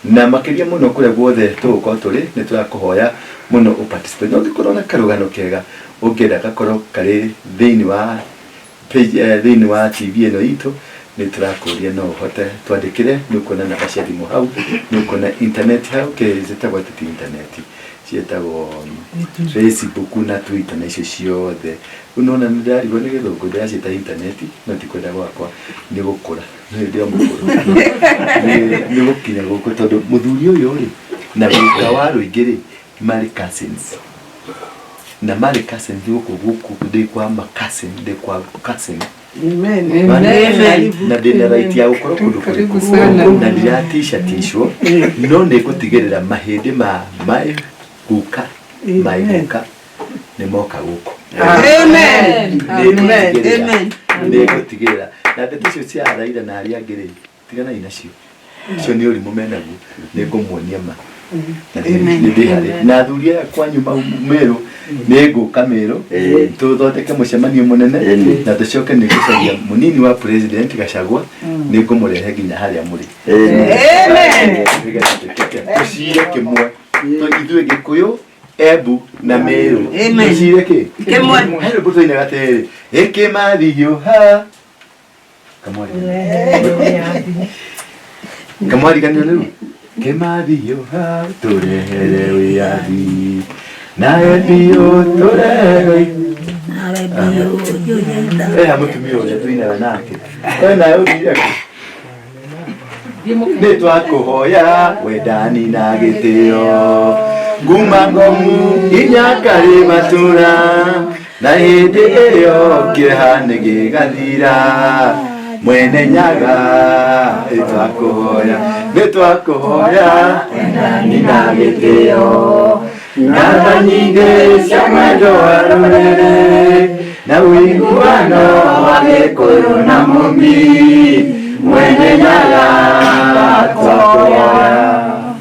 na makiria muno kure guothe tugukorwo turi ni turakuhoya muno uparticipate ungikorwo na karugano kega ungienda gakorwo kari thiini wa page thiini wa TV ĩno itu ni turakuria no hote twandikire nukuona na bashia thimu hau nukuona internet hau kezetagwo ati internet cietagwo Facebook na Twitter na icio ciothe unaona ndarigwo ni githungu ndacita internet no tikwenda gwakwa ni gukura ni ndio mukuru ni gukinya guku tondu muthuri uyu ri na wika Waruinge ri mari cousins na mari cousins guku ndi kwa cousin ndi kwa cousin amen na ndina right ya ukoro kundu na ndiratisha tisho no nigutigirira mahindi ma mai guka mai guka ni moka guko amen amen nigutigirira na ndeto cia araira na aria ngiri tigana inacio cio ni urimu menagu ningumuonia ma na thuria kwanyu meru niguka meru tuthondeke mucemanio munene na tucoke nigucaria munini wa president Gachagua ningumurehe nginya haria muri amen tucire kimwe ithuĩ Gikuyu Embu na Meru tucire ki kimwe hero butoine gateri Kimathi ha kamwari kanyo leo Kimathi ha turehere wiathi nawe ndio turehere mutumio ya tuina nake nawe uthire ni twakuhoya wendani na gitio nguma ngomu inyakari matura na hindi iyo kĩeha nĩ gĩgathira mwene nyaga nitwakuhoya nina gitio ng'ano nyingĩ cia mwendo wa rũrĩrĩ na ũiguano wa gĩkũyũ na mũmbi mwene nyaga twakuhoya.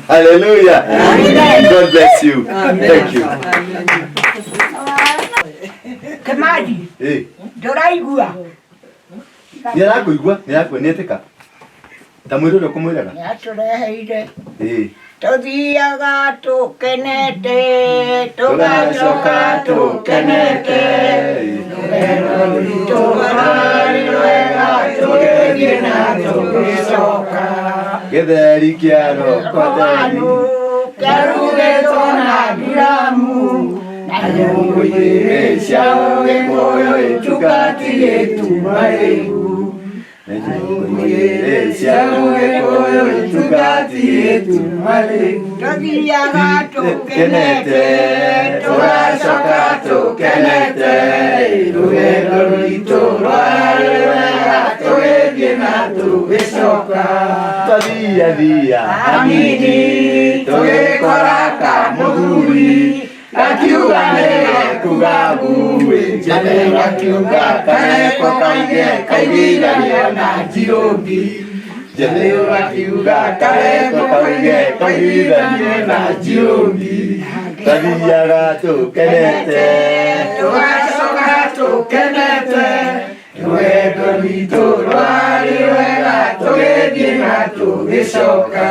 Hallelujah. God bless you. Thank you. Kimathi. Ndũraigua. Nĩarakũigua ta mwĩrĩ ũrĩa ũkũmwĩraga nĩatũreheire tũthiaga tũkenete tũgacoka tũkenete rũgendo rwitũ rwarĩ rwega tũgĩthiĩ na tũgĩcoka gĩtheri kĩa rokotani kĩarugĩtwo na nduramu na nyũngũ igĩrĩ cia ũgĩkũyũ itugatire tumarĩgu tũthiaga tũkenete tũgacoka tũkenete rũgendo rwitũ rwarĩ rwega tũgĩthiĩ na tũgĩcoka twathiathia hanini tũgĩkora kamũthuri gakiuga nĩgekuga buĩ njane gakiuga kareko kaigithagio na njirũngi njane gakiuga kareko kaigithagio na njirũngi twathiaga tũkenete tũgacoka tũkenete rwendo rwitũ rwarĩ rwega tũgĩthiĩ na tũgĩcoka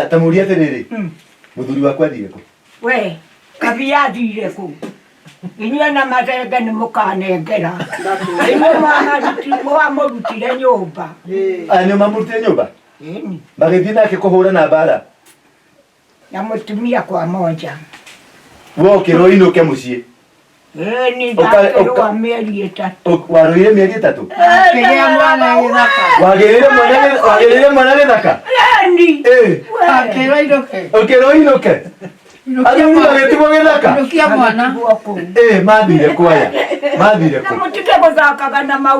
tamuria atiriri muthuri wakwa athire ku we kabia athire ku inyuĩ na mathenge nĩ mũkanengera mwamũrutire nyũmba nĩ mamũrutire nyũmba magĩthiĩ nake kũhũra na mbara na mũtumia kwa moja wokĩrwo inũke mũciĩ nĩ ndakĩrũa mĩeri ĩtatũ warũire mĩeri ĩtatũ akĩgĩa mwana gĩthaka wagĩrĩire mwana gĩthaka ũkĩrwo inũke athuri magĩtigwo gĩthaka mathire kwaya mathire kũ mũtige gũthakaga na mau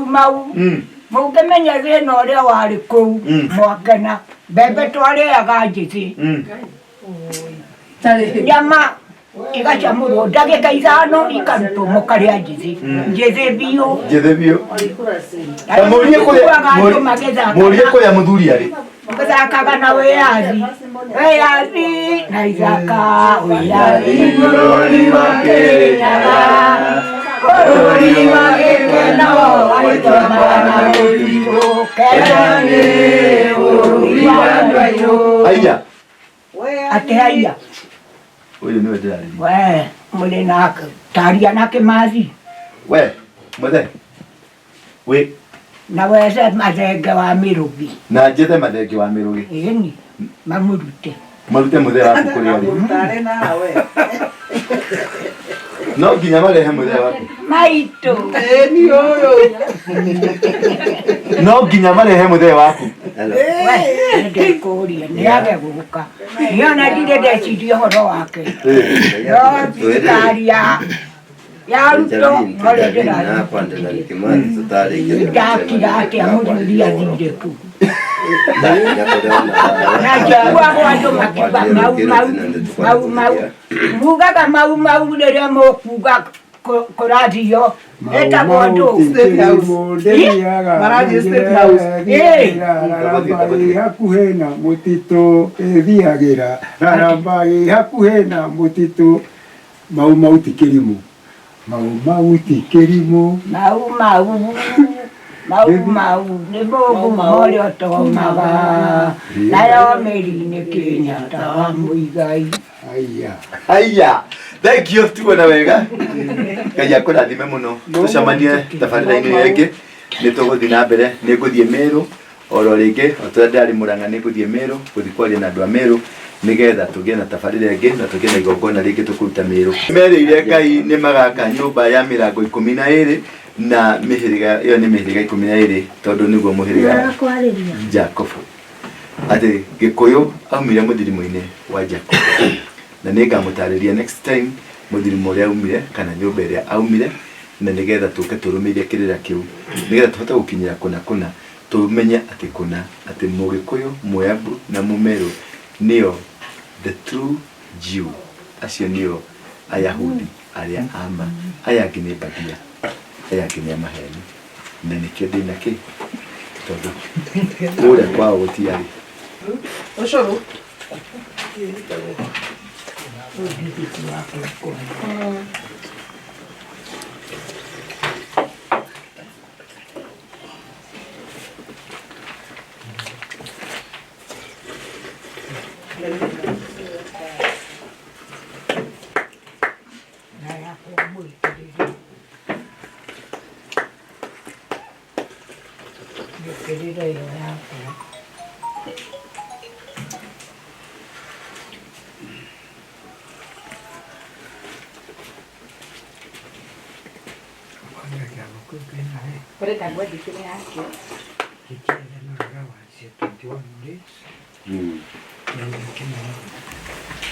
mũngĩmenya thĩna ũrĩa warĩ kũu mwakena mbembe twarĩaga njĩthĩ nyama igacamũrwo ndagĩka ithano ikarutwo mũkarĩa njĩthĩ biũ mũrie kũrĩa mũthuri arĩ mũthakaga na wĩyathi na ithaka wĩyathi bũrũri wa Kĩnyaga bũrũri wa gĩkeno arĩtwamaga na mũtitũ Kenya nĩ bũrũri wa andũ aia atĩ aia ũyũ nĩwe ndĩrarĩria we mũrĩ na taria na Kimathi we mũthe we na wece mathenge wa mĩrũgi na njethe mathenge wa mĩrũgi ĩni mamũrute marute mũthe waku kũrĩa Tarĩ nawe. no nginya marehe mũthe waku maitũ Ni ũyũ. no nginya marehe mũthe waku ndĩkũria nĩage gũka niona ndirĩ ndeciria ũhoro wake no thirikari yaruto ũrĩa ndĩrakira atĩa mũthuri athire ku na njiguaga andũ makiuga mau mugaga mau rĩrĩa mũkuga kũrathio etagwo andũ marathiĩ State House hakuhĩ na mũtitũ ĩthiagĩra raramba hakuhĩ na mũtitũ mau ti kĩrimũ mau ti kĩrimũ mau nĩ mũgumo ũrĩa ũtomaga nayo mĩri-inĩ Kenyatta wa Mũigai aia thank you tuona wega Ngai akũrathime mũno tũcemanie tabarĩra-inĩ ĩngĩ nĩ tũgũthiĩ na mbere nĩ ngũthiĩ Meru oro rĩngĩ o tũrĩa ndĩrarĩ Mũrang'a nĩ ngũthiĩ Meru gũthiĩ kwaria na andũ a Meru nĩgetha tũgĩe na tabarĩra ĩngĩ na tũgĩe na igongona rĩngĩ tũkũruta Meru merĩire Ngai nĩ magaka nyũmba ya mĩrango 12 na mĩhĩrĩga ĩyo nĩ mĩhĩrĩga 12 tondũ nĩguo mũhĩrĩga Jacob atĩ Gĩkũyũ aumire mũthirimo-inĩ wa Jacob na nĩngamũtarĩria next time muthirimo uria aumire kana nyumba iria aumire na nigetha tuke turumirie kirira kiu nigetha tuhote gukinyira kuna tumenye ati kuna ati Mugikuyu, Muembu na Mumeru nio the true Jew, acio nio Ayahudi aria ama aya ngine badia aya ngine maheni na nikio ndina ki tondu kuria kwao gutiari Oshoro.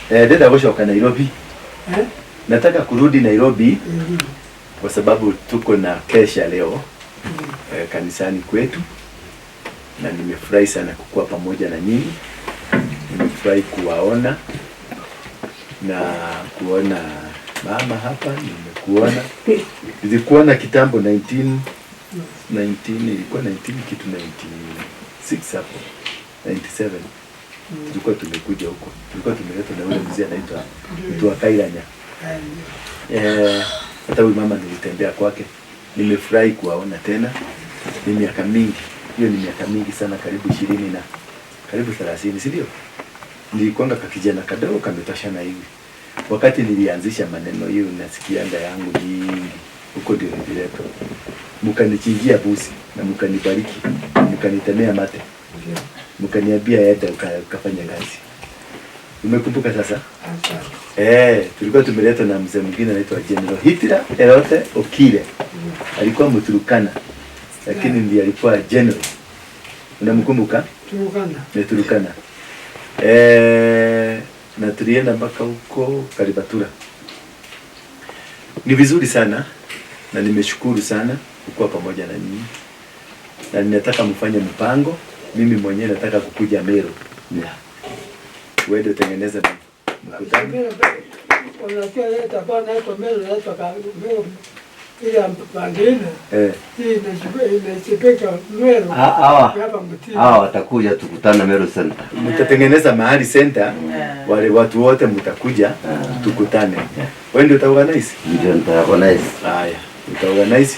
Ndenda gushoka Nairobi. Nataka kurudi Nairobi kwa sababu tuko na kesha leo kanisani kwetu, na nimefurahi sana kukuwa pamoja na nyinyi. Nimefurahi kuwaona na kuona mama hapa, nilikuona kitambo 19 ilikuwa 19 kitu 96 hapo 97 tulikuwa tumekuja huko, tulikuwa tumeletwa na ule mzee anaitwa mtu wa Kairanya. Hata huyu mama nilitembea kwake. Nimefurahi kuwaona tena. Ni miaka mingi, hiyo ni miaka mingi sana, karibu 20 na karibu 30, si ndio? Nilikwanga kakijana kadogo kametoshana hivi. Wakati nilianzisha maneno hiyo nasikianga yangu nyingi huko ndio nililetwa. Mkanichinjia busi na mkanibariki, mkanitemea mate. Mkaniambia yenda ukafanya kazi. Umekumbuka sasa? Tulikuwa tumeletwa na mzee mwingine anaitwa General Hitler Erote Okire. Alikuwa Mturukana lakini ndiye alikuwa general. Unamkumbuka? Turukana. Na tulienda mpaka huko Karibatura. Ni vizuri sana na nimeshukuru sana kuwa pamoja na nyinyi. Na ninataka mfanye mpango. Mimi mwenyewe nataka kukuja Meru. Wewe utengeneze mkutano. Unasikia yeye atakuwa anaitwa Meru, anaitwa Meru. Ile mpangine. Hii inachipeka Meru. Hawa watakuja tukutane Meru Center. Mtatengeneza mahali center, wale watu wote mtakuja tukutane. Wewe ndio utaorganize? Ndio nitaorganize. Haya, utaorganize.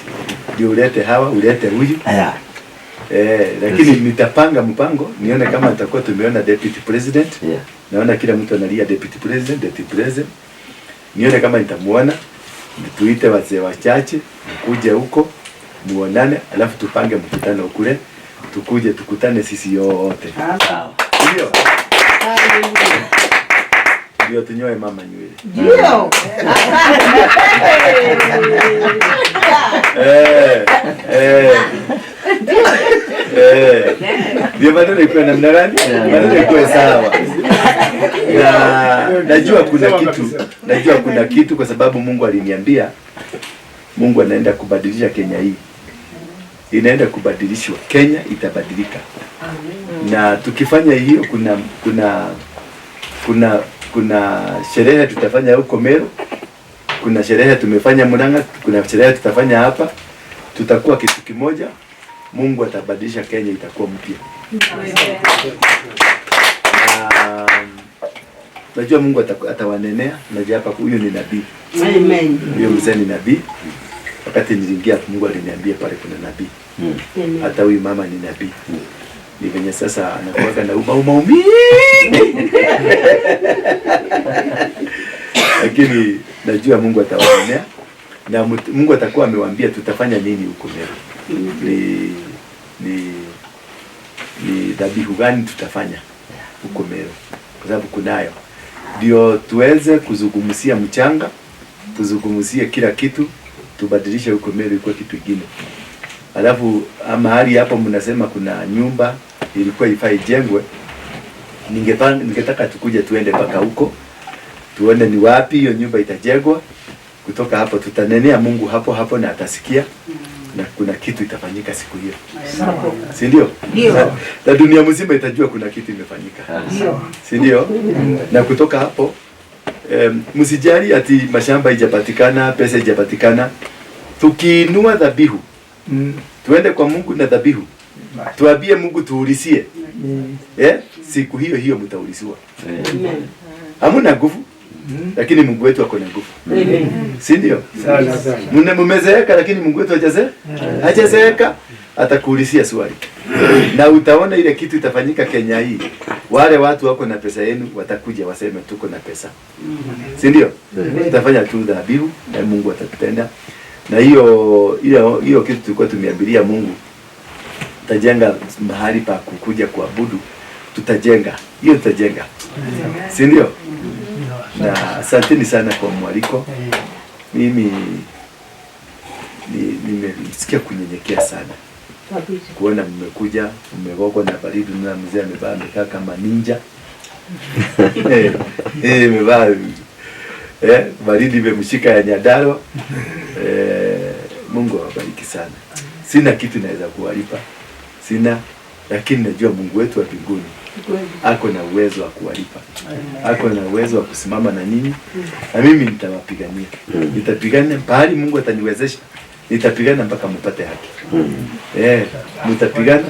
Ndio ulete hawa, ulete huyu. Lakini nitapanga mpango nione kama atakuwa tumeona deputy president. Naona kila mtu analia deputy president. Nione kama nitamuona. Tuite wazee wachache mkuje huko muonane, alafu tupange mkutano kule, tukuje tukutane sisi yote. Sawa. Ndio. Ndio tunyoe mama nywele. Ndio. Ndio maneno iko namna gani? Maneno iko sawa. Najua kuna kitu kwa sababu Mungu aliniambia Mungu anaenda kubadilisha Kenya hii. Inaenda kubadilishwa. Kenya itabadilika. Na tukifanya hiyo kuna sherehe tutafanya huko Meru. Kuna sherehe tumefanya Murang'a, kuna sherehe tutafanya hapa. Tutakuwa kitu kimoja. Mungu atabadilisha Kenya, itakuwa mpya. Najua Mungu atawanenea. Najua hapa huyu ni nabii. Amen. Huyo mzee ni nabii. Wakati niliingia Mungu aliniambia pale kuna nabii. Hata huyu mama ni nabii. Ni venye sasa anakuwa na umaumi. Lakini najua Mungu atawanenea na Mungu atakuwa amewaambia tutafanya nini huko Meru. Ni dhabihu gani tutafanya huko Meru, kwa sababu kunayo ndio tuweze kuzungumzia mchanga, tuzungumzie kila kitu, tubadilishe huko Meru ikuwe kitu kingine. Alafu mahali hapo mnasema kuna nyumba ilikuwa ifai jengwe, ningetaka tukuje tuende paka huko tuone ni wapi hiyo nyumba itajengwa. Kutoka hapo tutanenea Mungu hapo na atasikia, na kuna kitu itafanyika siku hiyo, si ndio? Na dunia mzima itajua kuna kitu imefanyika, si ndio? Na kutoka hapo msijali ati mashamba ijapatikana, pesa ijapatikana. Tukiinua dhabihu, tuende kwa Mungu na dhabihu, tuambie Mungu tuulisie, siku hiyo hiyo mtaulisiwa. Hamuna nguvu, lakini Mungu wetu ako na nguvu, si ndio? Mmezeeka, lakini Mungu wetu hajazeeka, atakuulisia swali na utaona ile kitu itafanyika Kenya hii. Wale watu wako na pesa yenu watakuja waseme tuko na pesa, si ndio? Tutafanya tu dhabihu na Mungu atatupenda. Na hiyo kitu tulikuwa tumeabiria Mungu, tutajenga mahali pa kukuja kuabudu, tutajenga hiyo, tutajenga, si ndio? Na asanteni sana kwa mwaliko. Mimi nimesikia kunyenyekea sana kuona mmekuja, mmegogwa na baridi, na mzee amekaa kama ninja. Amevaa baridi imemshika ya Nyadaro. Mungu awabariki sana. Sina kitu naweza kuwalipa, sina, lakini najua Mungu wetu wa mbinguni ako na uwezo wa kuwalipa, ako na uwezo wa kusimama na nyinyi, na mimi nitawapigania. Nitapigana pahali Mungu ataniwezesha, nitapigana mpaka mpate haki. Mtapigana,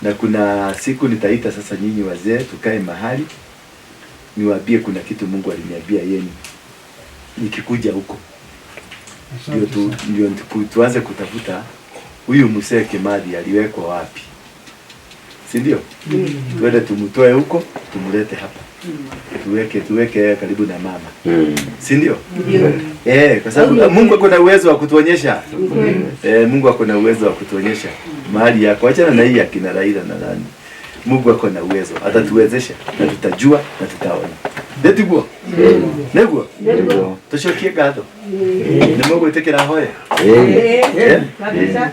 na kuna siku nitaita sasa nyinyi wazee tukae mahali niwaambie kuna kitu Mungu aliniambia yenu. Nikikuja huko ndio tuanze kutafuta huyu mzee Kimathi aliwekwa wapi, si ndio? Tuende tumtoe huko tumlete hapa, tuweke karibu na mama, si ndio? Kwa sababu Mungu ako na uwezo wa kutuonyesha. Mungu ako na uwezo wa kutuonyesha mahali yako. Achana na hii akina Raila na nani. Mungu ako na uwezo, atatuwezesha na tutajua na tutaona. Ndetigwo negwo tushokie gatho ni Mungu itekera hoye kabisa.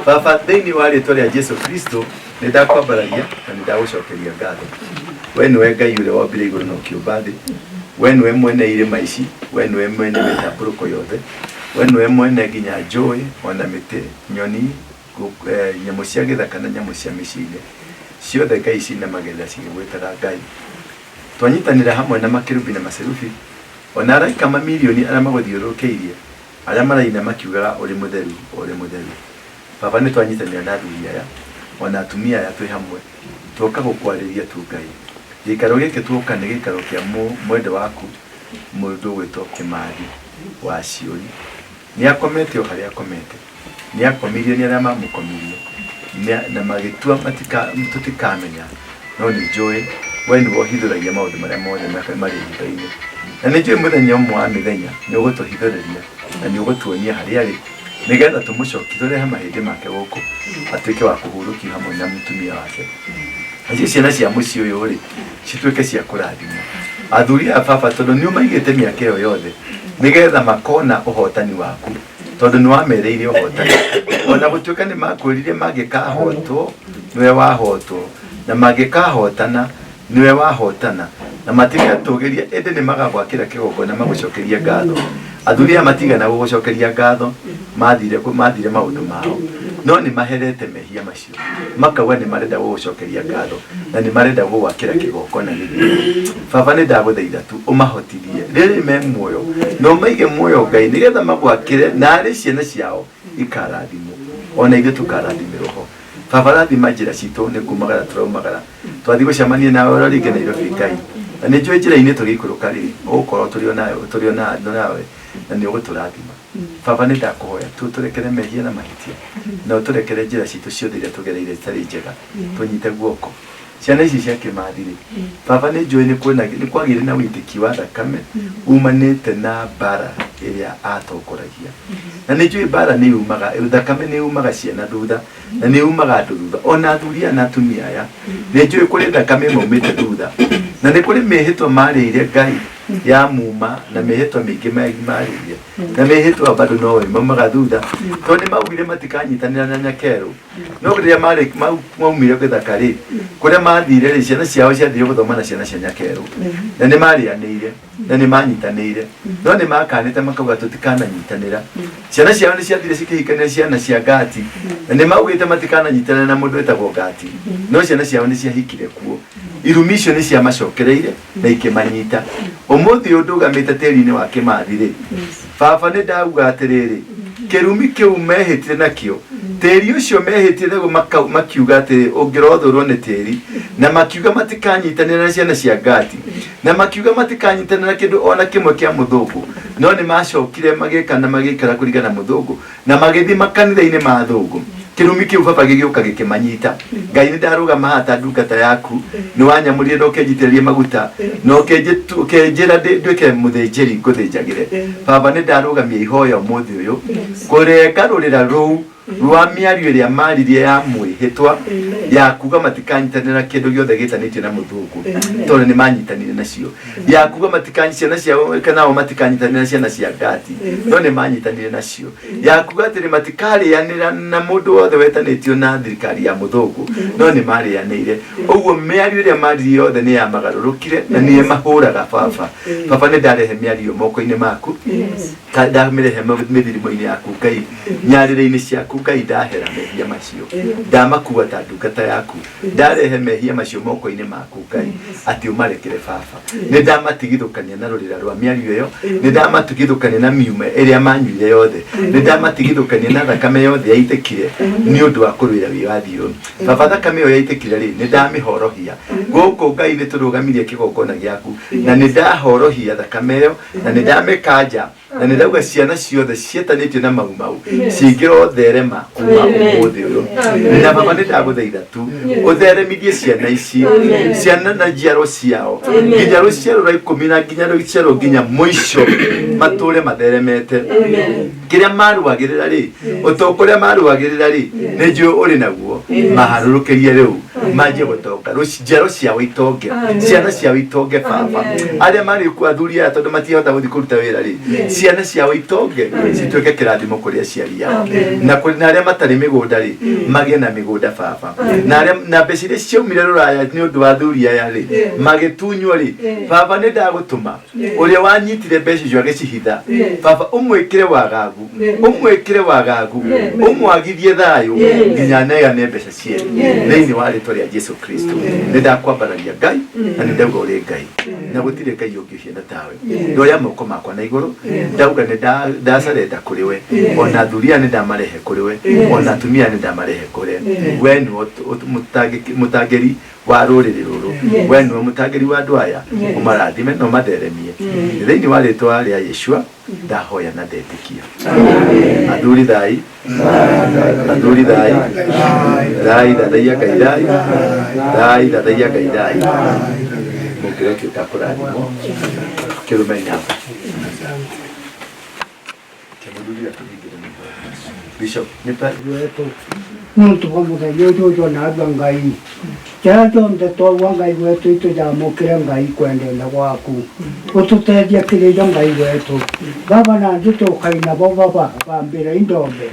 Baba, thĩinĩ wa rĩĩtwa rĩa Jesu Kristo nĩndakwambararia na nĩndagũcokeria ngatho. We nĩwe Ngai ũrĩa wombire igũrũ na ũkĩũmba thĩ. We nĩwe mwene irĩma ici, we nĩwe mwene mĩtambũrũko yothe, we nĩwe mwene nginya njũĩ, ona mĩtĩ, nyoni, nyamũ cia gĩthaka na nyamũ cia mĩciĩ-inĩ ciothe. Ngai cina magetha cigĩgwĩtaga Ngai. Twanyitanĩra hamwe na makerubi na maserufi, ona araika mamirioni arĩa magũthiũrũrũkĩirie, arĩa maraina makiugaga ũrĩ mũtheru, ũrĩ mũtheru. Baba, nĩ twanyitanĩra na athuri aya ona atumia aya twĩ hamwe, tuoka gũkwarĩria tu Ngai. Gĩikaro gĩkĩ tuoka nĩ gĩikaro kĩa mwende waku mũndũ ũgwĩtwo Kimathi wa Ciũri. Nĩ akomete o harĩa akomete, nĩ akomirie nĩ arĩa mamũkomirie, na magĩtua tũtikamenya, no nĩ njũĩ we nĩwe ũhithũragia maũndũ marĩa mothe marĩ hitho-inĩ. Na nĩ njũĩ mũthenya ũmwe wa mĩthenya nĩ ũgũtũhithũrĩria na nĩ ũgũtuonia harĩa arĩ, nĩgetha tũmũcokie tũrehe mahĩndĩ make gũkũ atuĩke wa kũhurũkio hamwe na mũtumia wake. Acio ciana cia mũciĩ ũyũ rĩ cituĩke cia kũrathimwo. Athuri a Baba, tondũ nĩ ũmaigĩte mĩaka ĩyo yothe nĩgetha makona ũhotani waku, tondũ nĩ wamereire ũhotani. Ona gũtuĩka nĩ makwĩrire mangĩkahotwo nĩwe wahotwo, na mangĩkahotana nĩwe wahotana, na matigatũgĩria ĩndĩ nĩ magagwakĩra kĩgongona magũcokeria ngatho. Athuri aya matigana gũgũcokeria ngatho, mathire maũndũ mao, no nĩ maherete mehia macio, makauga nĩ marenda gũgũcokeria ngatho na nĩ marenda gũgwakĩra kĩgongona gĩkĩ. Baba, nĩ ndagũthaitha tu ũmahotithie rĩrĩ me muoyo, na ũmaige muoyo Ngai, nĩgetha magwakĩre na arĩ ciana ciao ikarathimwo, ona ithuĩ tũkarathimĩrwo ho. Baba, rathima njĩra citũ nĩ kumagara tũraumagara, twathiĩ gũcemania nawe ũrorĩnge Nairobi Ngai, na nĩ njũĩ njĩra-inĩ tũgĩikũrũka rĩ ũgũkorwo tũrĩ nawe na nĩ ũgũtũrathima. Baba, nĩ ndakũhoya tu tũrekere mehia na mahĩtia, na ũtũrekere njĩra citũ ciothe iria tũgereire citarĩ njega, tũnyite guoko ciana ici cia Kimathi rĩ. Baba, nĩ njũĩ nĩ kwagĩire na wĩitĩki wa thakame umanĩte na mbara ĩrĩa atongoragia, na nĩ njũĩ mbara nĩ yumaga, thakame nĩ yumaga ciana thutha, na nĩ yumaga andũ thutha, ona athuri na atumia aya. Nĩ njũĩ kũrĩ thakame maumĩte thutha, na nĩ kũrĩ mĩhĩtwa marĩire Ngai ya muma na mehitwa mingi magimaria na mehitwa bado no mama gathutha to ni maugire matikanyitanira na nyakeru no ria mari maumire kwithakari kuria mathire ri ciana ciao ciathire guthoma na ciana cia nyakeru na ni marianire na ni manyitanire no ni makanite makauga tutikana nyitanira ciana ciao ni ciathire cikihikanira ciana cia ngati na ni maugite matikana nyitanira na mundu etagwo ngati no ciana ciao ni ciahikire kuo irumisho ni cia macokereire na ikimanyita umuthi undugamite tiri-ini wa Kimathi ri baba ni ndauga atiriri kirumi kiu mehitire nakio tiri ucio mehitire go makiuga atiri ungirothurwo ni tiri na makiuga matikanyitanira na ciana cia ngati na makiuga matikanyitanira kindu ona kimwe kia muthungu no ni macokire magikana magikara kurigana muthungu na magithi makanitha-ini ma thungu kirumi kiu baba gigiuka gikimanyita ngai ni ndarugama hata ndungata yaku ni wanyamurie no kenjitererie maguta no kenjira ndwike muthinjiri nguthinjagire baba ni ndarugamia ihoya umuthi uyu kurenga rurira ruu rwa miario iria maririe ya mwihitwa ya kuga matikanyitanira kindu giothe gitanitio na muthungu tondu ni manyitanire nacio ya kuga matikanyitanira ciao kana matikanyitanira ciana cia ngati no ni manyitanire nacio ya kuga atiri matikarianira na mundu wothe wetanitio na thirikari ya muthungu no ni marianire uguo miario iria maririe yothe ni ya magarurukire na ni mahuraga baba ni ndarehe miario moko-ini maku ndamirehe mithirimo-ini yaku ngai nyarire-ini ciaku ngai ndahera mehia macio ndamakua ta ndungata yaku ndarehe mehia macio moko-ini maku ngai ati umarekere baba ni ndamatigithukania na rurira rwa miario iyo ni ndamatigithukania na miume iria manyuire yothe ni ndamatigithukania na thakame yothe yaitikire ni undu wa kurwira wiwathio baba thakame iyo yaitikire ri ni ndamihorohia guku ngai ni turugamirie kigongona giaku na ni ndahorohia thakame iyo na ni ndamikanja na ni ndauga ciana ciothe cietanitio na mau cingiro therema kuma umuthi uyu na baba ni ndaguthaitha tu utheremithie ciana ici ciana na njiaro ciao nginya ruciaro rwa 10 na nginya ruciaro nginya muico mature matheremete kiria maruagirira ri utokuria maruagirira ri ni nju uri naguo maharurukirie riu manje gutoka ruciaro ciao itonge ciana ciao itonge baba aria mari kwathuria tondu matihota guthi kuruta wira ri ciana ciao itonge cituike kirathimo kuria aciari ao na kuri aria matari migunda ri magie na migunda baba na aria na mbeca iria ciaumire ruraya ni undu wa thuria ya ri magitunywo ri baba ni ndagutuma uria wanyitire mbeca icio agicihitha baba umwikire wagagu umwagithie thayu nginya negane mbeca ciene thiini wa ritwa ria Jesu Kristo ni ndakwambararia ngai na ni ndauga uri ngai na gutire ngai ungi ciana tawe ndoya moko makwa na iguru ndauga ni ndacareta kuri we ona thuria ni ndamarehe kuri we ona tumia ni ndamarehe kuri we ni mutangeri wa ruriri ruru we ni mutangeri wa ndwaya umarathime no matheremie thiini wa ritwa ria Yeshua ndahoya na ndetikia athuri thai thathaia ngai thai mukire kitakuranimo kirumenya Bishop nipa muntu muthenya ucio na andũ ngai kĩrĩa gĩothe twauga ngai wetu itũjamũkĩre ngai kwendenda gwaku ũtũteithie kĩrĩirio ngai wetu baba na ndĩtũkaina bo baba bambĩre indombe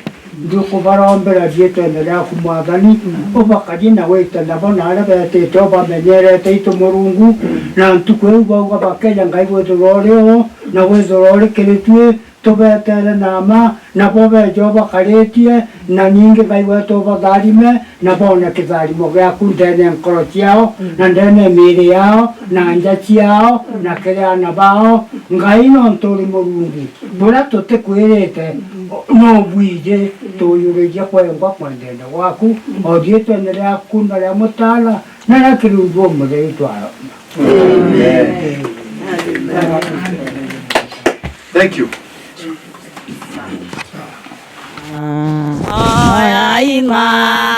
ndũkũbarombera riĩtwa-inĩ rĩaku mwathani ũbakarie na gwĩtana bona arĩa betĩte ũbamenyerete itũ Mũrungu na ntukũ ĩu bauga bakenya ngai gwĩthũra ũrĩ na gwĩthũra ũrĩ kĩrĩ tuĩ tubetere nama na bobe joba karetie na nyingi ngai wetu batharime na bone kitharimo gĩaku ndene nkoro ciao na ndene mĩĩrĩ yao na nja ciao na kĩrĩana bao ngai no ntũri Mũrungu bũrĩa tũtĩkwĩrĩte no bwije tũyũrĩrie kwengwa kwendenda gwaku o rĩĩtwa-inĩ rĩaku na rĩa mũtara na rĩa kĩrungu mũthĩ itwaro. Thank you. Ay, ma.